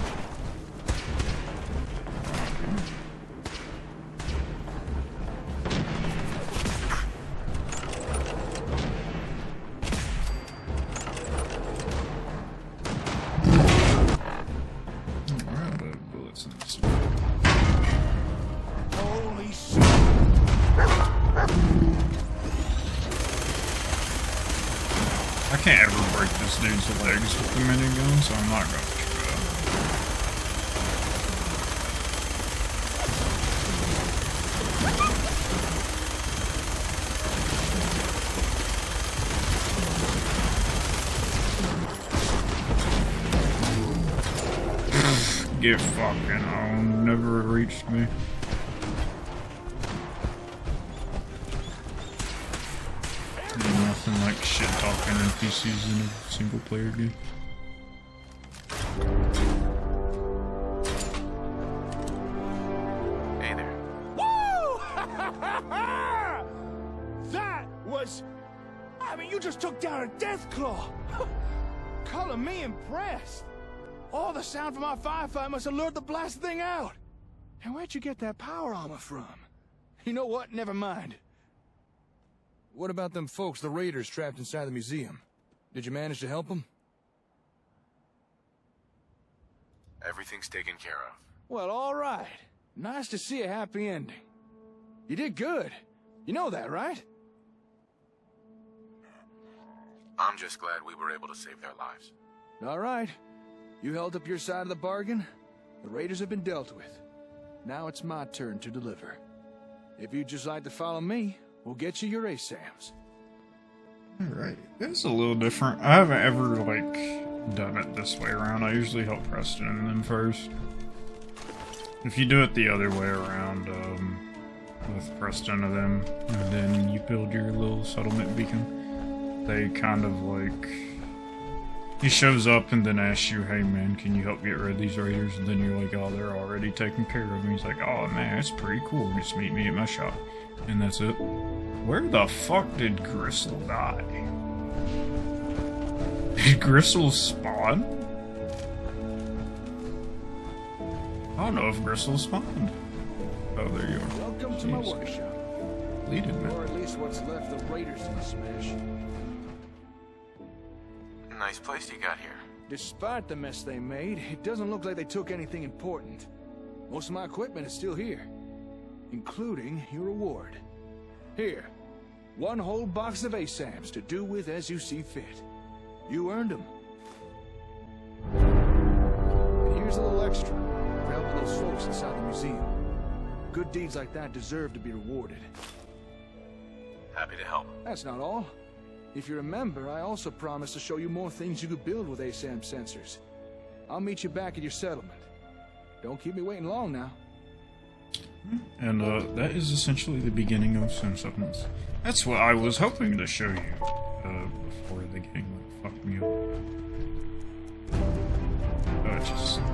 I can't ever break this dude's legs with the minigun, so I'm not going to try. Get fucking on. Never reached me. Nothing like shit talking NPCs in a single player game. Hey there. Woo! That was... I mean, you just took down a death claw. Color me impressed. All the sound from our firefight must have lured the blast thing out. And where'd you get that power armor from? You know what? Never mind. What about them folks, the raiders trapped inside the museum? Did you manage to help them? Everything's taken care of. Well, all right. Nice to see a happy ending. You did good. You know that, right? I'm just glad we were able to save their lives. All right. You held up your side of the bargain. The raiders have been dealt with. Now it's my turn to deliver. If you'd just like to follow me, we'll get you your ASAMs. Alright, it's a little different. I haven't ever, like, done it this way around. I usually help Preston and them first. If you do it the other way around, with Preston and them, and then you build your little settlement beacon, they kind of, like... He shows up and then asks you, hey man, can you help get rid of these raiders? And then you're like, oh, they're already taken care of. And he's like, oh man, that's pretty cool. Just meet me at my shop. And that's it. Where the fuck did Gristle die? Did Gristle spawn? I don't know if Gristle spawned. Oh, there you are. Welcome to my workshop. Leaded, man. Or at least what's left of raiders in the smash. Nice place you got here. Despite the mess they made, it doesn't look like they took anything important. Most of my equipment is still here, including your reward. Here, one whole box of ASAMs to do with as you see fit. You earned them. And here's a little extra for helping those folks inside the museum. Good deeds like that deserve to be rewarded. Happy to help. That's not all. If you remember, I also promised to show you more things you could build with ASAM sensors. I'll meet you back at your settlement. Don't keep me waiting long now. And that is essentially the beginning of Sim Settlements. That's what I was hoping to show you before the game like fucked me up.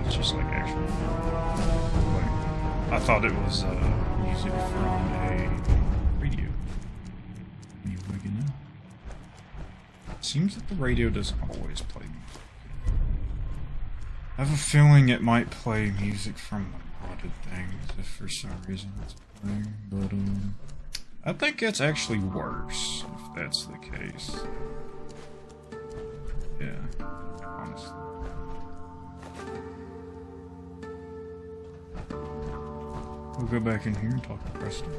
It's just like actual. Like, I thought it was music from a radio. You waking up? Seems that the radio doesn't always play music. I have a feeling it might play music from the modded things if for some reason it's playing, but I think it's actually worse if that's the case. Yeah, honestly. We'll go back in here and talk to Preston.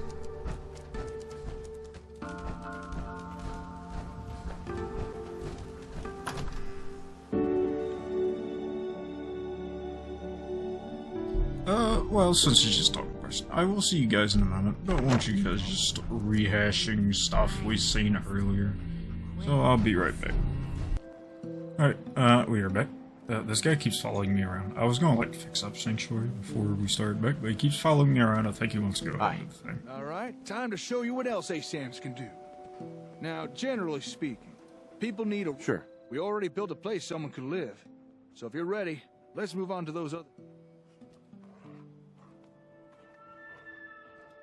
Well, since you just talked to Preston, I will see you guys in a moment. Don't want you guys just rehashing stuff we've seen earlier. So I'll be right back. Alright, we are back. This guy keeps following me around. I was gonna, like, fix up Sanctuary before we started back, but he keeps following me around. I think he wants to go over the thing. Alright, time to show you what else ASAMs can do. Now, generally speaking, people need a... Sure. We already built a place someone could live. So if you're ready, let's move on to those other...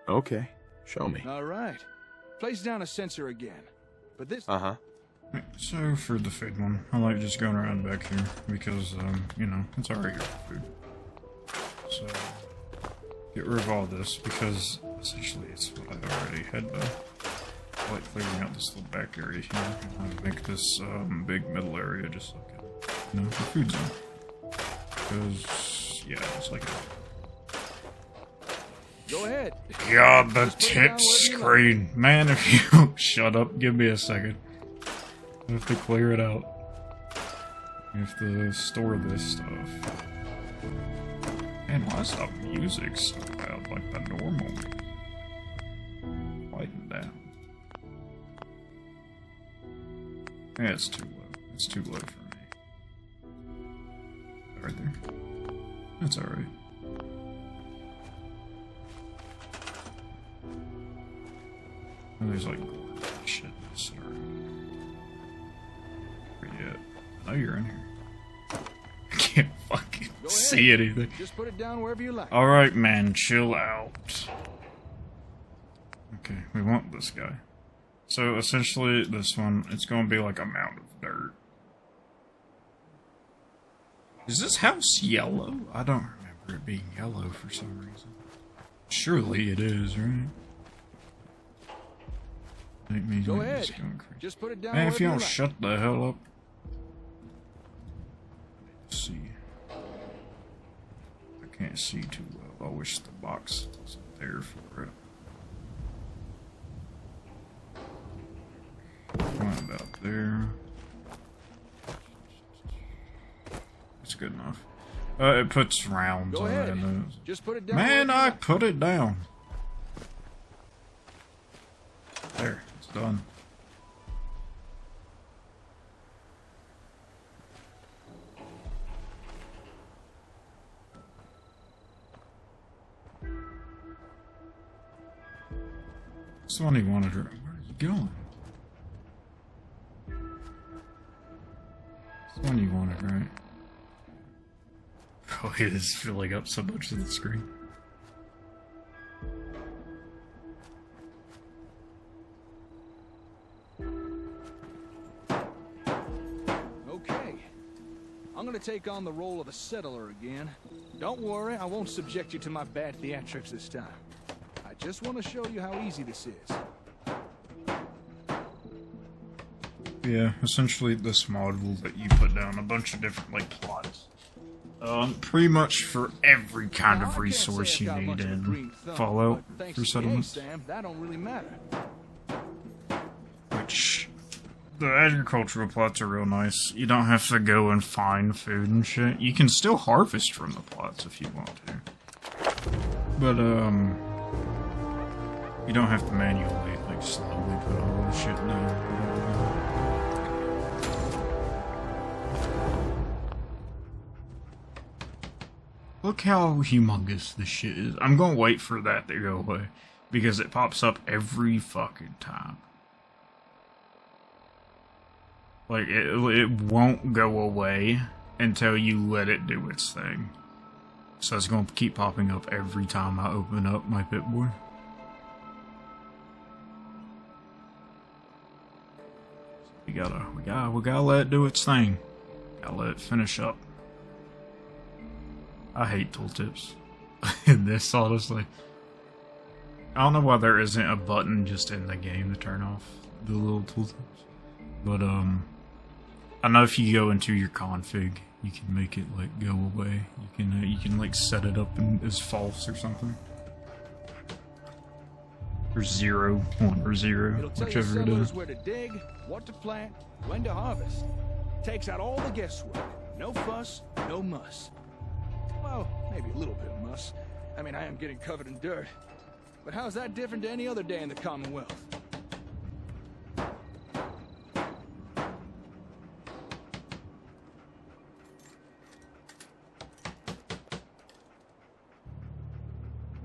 Okay, show me. Alright. Place down a sensor again. But this... So, for the food one, I like just going around back here, because, you know, it's already here for food. So, get rid of all this, because, essentially, it's what I already had done. I like clearing out this little back area here, and make this, big middle area just like a, you know, the food zone. Because, yeah, it's like a... Go ahead. God, the tit screen. Man, if you shut up, give me a second. I have to clear it out. I have to store this stuff. Man, why is the music so loud like the normal music? Quieten down. Yeah, it's too low. It's too low for me. Right there. That's alright. And there's like shit. Sorry. Where you at? Oh, you're in here. I can't fucking see anything. Just put it down wherever you like. Alright, man, chill out. Okay, we want this guy. So essentially, this one, it's going to be like a mound of dirt. Is this house yellow? I don't remember it being yellow for some reason. Surely it is, right? Go ahead. Just put it down. Man, if you don't like. shut the hell up. Let's see. I can't see too well. I wish the box was there for it. One about there. That's good enough. It puts rounds on it. Just put it down. Man, I put it down. There, it's done. This one he wanted her. Where are you going? This one you wanted, right? Oh, it is filling up so much of the screen. Okay. I'm gonna take on the role of a settler again. Don't worry, I won't subject you to my bad theatrics this time. I just want to show you how easy this is. Yeah, essentially this mod will let you put down a bunch of different, like, plots. Pretty much for every kind of resource you need in Fallout for settlements. Sam, that don't really matter. Which, the agricultural plots are real nice. You don't have to go and find food and shit. You can still harvest from the plots if you want to. But, you don't have to manually, like, slowly put all this shit down. Look how humongous this shit is. I'm gonna wait for that to go away, because it pops up every fucking time. Like, it won't go away until you let it do its thing. So it's gonna keep popping up every time I open up my Pip-Boy. We gotta let it do its thing. Gotta let it finish up. I hate tooltips in this, honestly. I don't know why there isn't a button just in the game to turn off the little tooltips. But, I know if you go into your config, you can make it, like, go away. You can like, set it up as false or something. Or 0, 1 or 0, whichever it is. Where to dig, what to plant, when to harvest. Takes out all the guesswork. No fuss, no muss. Well, maybe a little bit of muss. I mean, I am getting covered in dirt. But how's that different to any other day in the Commonwealth?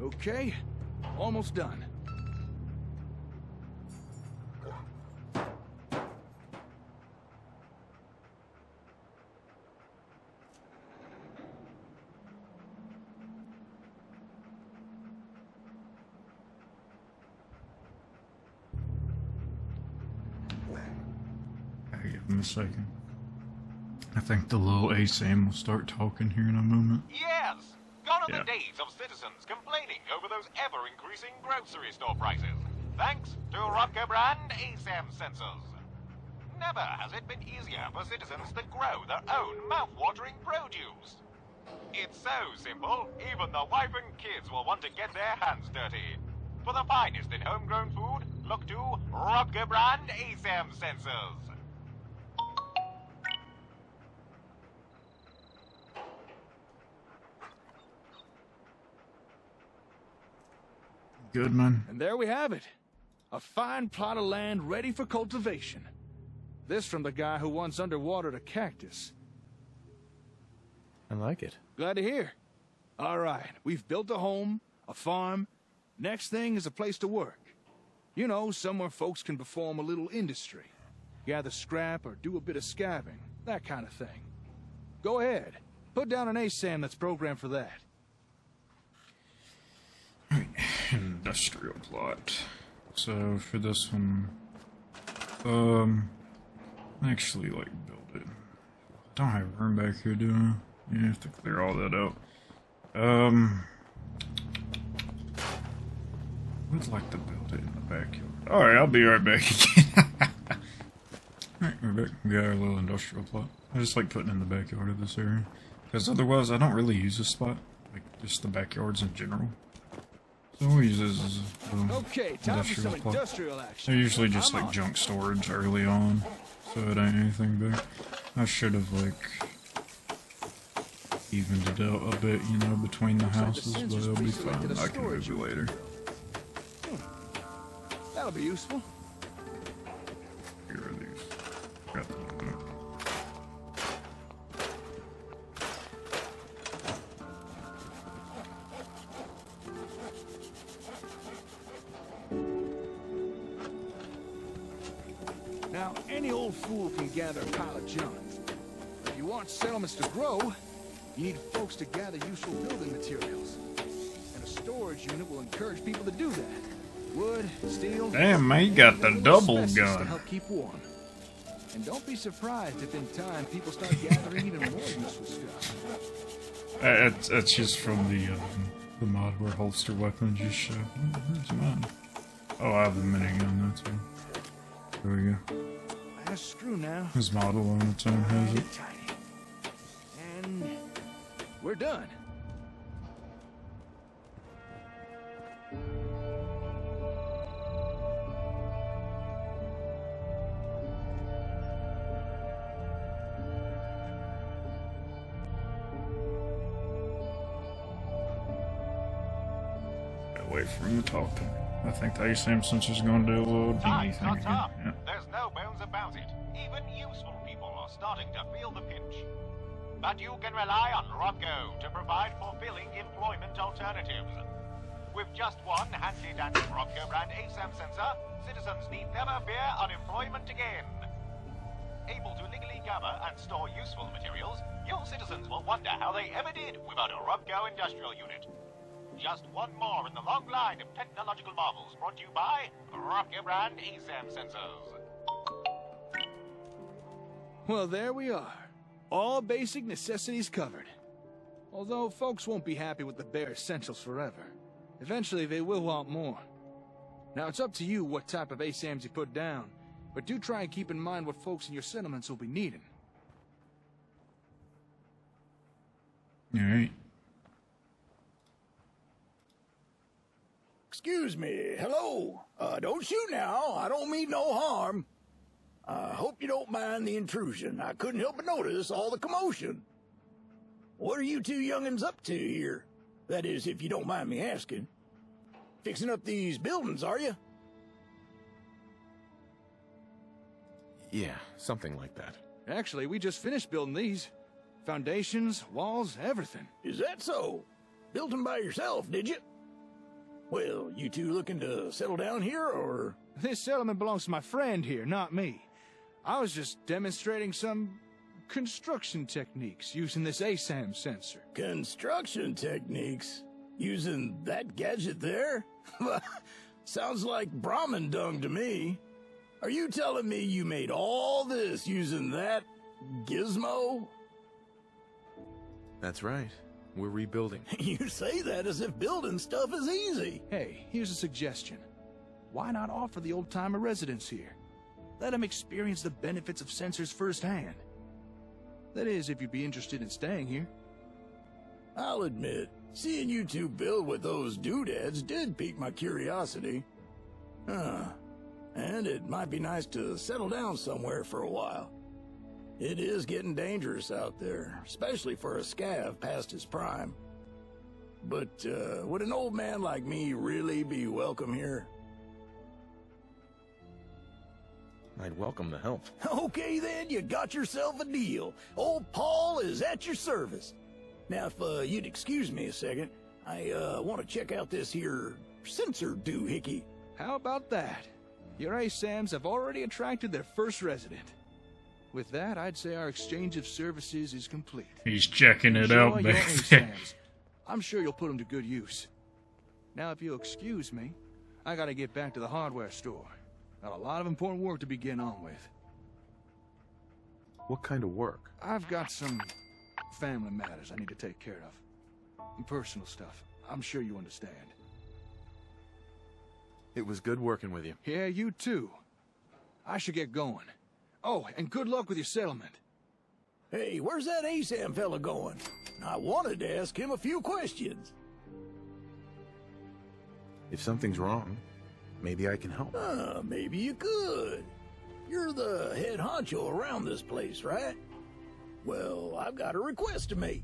Okay, almost done. Give him a second. I think the little ASAM will start talking here in a moment. Yes! Gone are the days of citizens complaining over those ever-increasing grocery store prices. Thanks to Rotko brand ASAM sensors. Never has it been easier for citizens to grow their own mouth-watering produce. It's so simple, even the wife and kids will want to get their hands dirty. For the finest in homegrown food, look to Rotko brand ASAM sensors. Good, man. And there we have it. A fine plot of land ready for cultivation. This from the guy who once underwatered a cactus. I like it. Glad to hear. All right, we've built a home, a farm. Next thing is a place to work. You know, somewhere folks can perform a little industry. Gather scrap or do a bit of scabbing, that kind of thing. Go ahead. Put down an ASAM that's programmed for that. Industrial plot. So for this one, actually like build it. Don't have room back here, do I? You have to clear all that out. Would like to build it in the backyard. Alright, I'll be right back again. Alright, we're back. We got our little industrial plot. I just like putting in the backyard of this area. Because otherwise, I don't really use this spot. Like, just the backyards in general. So we'll use this as a okay, time for some industrial action. They're usually just like junk storage early on. So it ain't anything big. I should have, like, evened it out a bit, you know, between the houses, but it'll be fine. I can move it later. That'll be useful. Here are these. Got them. Now, any old fool can gather a pile of junk. If you want settlements to grow, you need folks to gather useful building materials. And a storage unit will encourage people to do that. Wood, steel... Damn, man, you got the double gun. To help keep warm. And don't be surprised if in time people start gathering even more useful stuff. That's just from the mod where holster weapons just show. Where's mine? Oh, I have the minigun, that's one. There we go. Last screw now. His model on its own has it. And we're done. Wait for him to talk to me. I think the ASAM sensor's going to do a little dingy Times thing are again. tough. Yeah. There's no bones about it. Even useful people are starting to feel the pinch. But you can rely on Robco to provide fulfilling employment alternatives. With just one handy-dandy Robco brand ASAM sensor, citizens need never fear unemployment again. Able to legally gather and store useful materials, your citizens will wonder how they ever did without a Robco industrial unit. Just one more in the long line of technological marvels brought to you by Robco brand ASAM sensors. Well, there we are. All basic necessities covered. Although folks won't be happy with the bare essentials forever. Eventually they will want more. Now it's up to you what type of ASAMs you put down, but do try and keep in mind what folks in your settlements will be needing. Alright. Excuse me, hello. Don't shoot now, I don't mean no harm. I hope you don't mind the intrusion. I couldn't help but notice all the commotion. What are you two young'uns up to here? That is, if you don't mind me asking. Fixing up these buildings, are you? Yeah, something like that. Actually, we just finished building these. Foundations, walls, everything. Is that so? Built them by yourself, did you? Well, you two looking to settle down here, or...? This settlement belongs to my friend here, not me. I was just demonstrating some construction techniques using this ASAM sensor. Construction techniques? Using that gadget there? Sounds like Brahmin dung to me. Are you telling me you made all this using that gizmo? That's right. We're rebuilding. You say that as if building stuff is easy. Hey, here's a suggestion. Why not offer the old-timer residents here? Let them experience the benefits of sensors firsthand. That is, if you'd be interested in staying here. I'll admit, seeing you two build with those doodads did pique my curiosity. And it might be nice to settle down somewhere for a while. It is getting dangerous out there, especially for a scav past his prime. But, would an old man like me really be welcome here? I'd welcome the help. Okay then, you got yourself a deal. Old Paul is at your service. Now, if you'd excuse me a second, I want to check out this here sensor doohickey. How about that? Your ASAMs have already attracted their first resident. With that, I'd say our exchange of services is complete. He's checking it Enjoy out, your man. ASAMs. I'm sure you'll put them to good use. Now, if you'll excuse me, I gotta get back to the hardware store. Got a lot of important work to be getting on with. What kind of work? I've got some family matters I need to take care of. Personal stuff. I'm sure you understand. It was good working with you. Yeah, you too. I should get going. Oh, and good luck with your settlement. Hey, where's that ASAM fella going? I wanted to ask him a few questions. If something's wrong, maybe I can help. Maybe you could. You're the head honcho around this place, right? Well, I've got a request to make.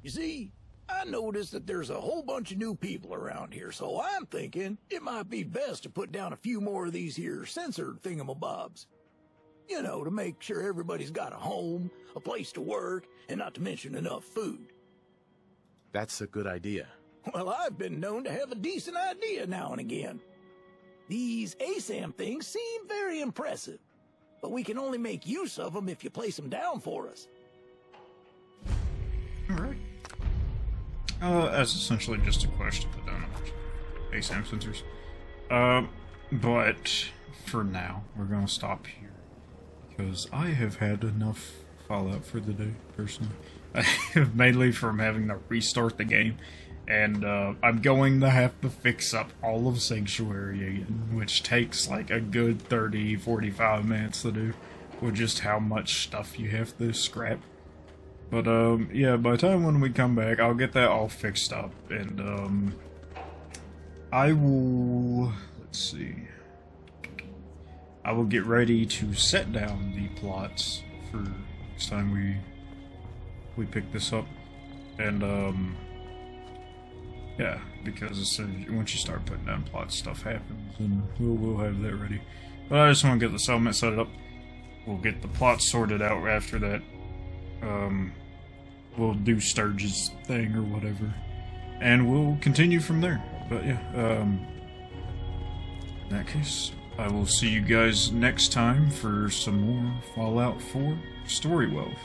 You see, I noticed that there's a whole bunch of new people around here, so I'm thinking it might be best to put down a few more of these here censored thingamabobs. You know, to make sure everybody's got a home, a place to work, and not to mention enough food. That's a good idea. Well, I've been known to have a decent idea now and again. These ASAM things seem very impressive, but we can only make use of them if you place them down for us. Alright. That's essentially just a quest to put down ASAM sensors. But for now, we're gonna stop here. Because I have had enough Fallout for the day, personally. Mainly from having to restart the game. And I'm going to have to fix up all of Sanctuary again, which takes like a good 30-45 minutes to do, with just how much stuff you have to scrap. But yeah, by the time when we come back, I'll get that all fixed up, and I will, let's see, I will get ready to set down the plots for next time we pick this up, and yeah, because as soon as, once you start putting down plots, stuff happens, and we'll have that ready. But I just want to get the settlement set up. We'll get the plots sorted out after that. We'll do Sturge's thing or whatever, and we'll continue from there. But yeah, in that case, I will see you guys next time for some more Fallout 4 Storywealth.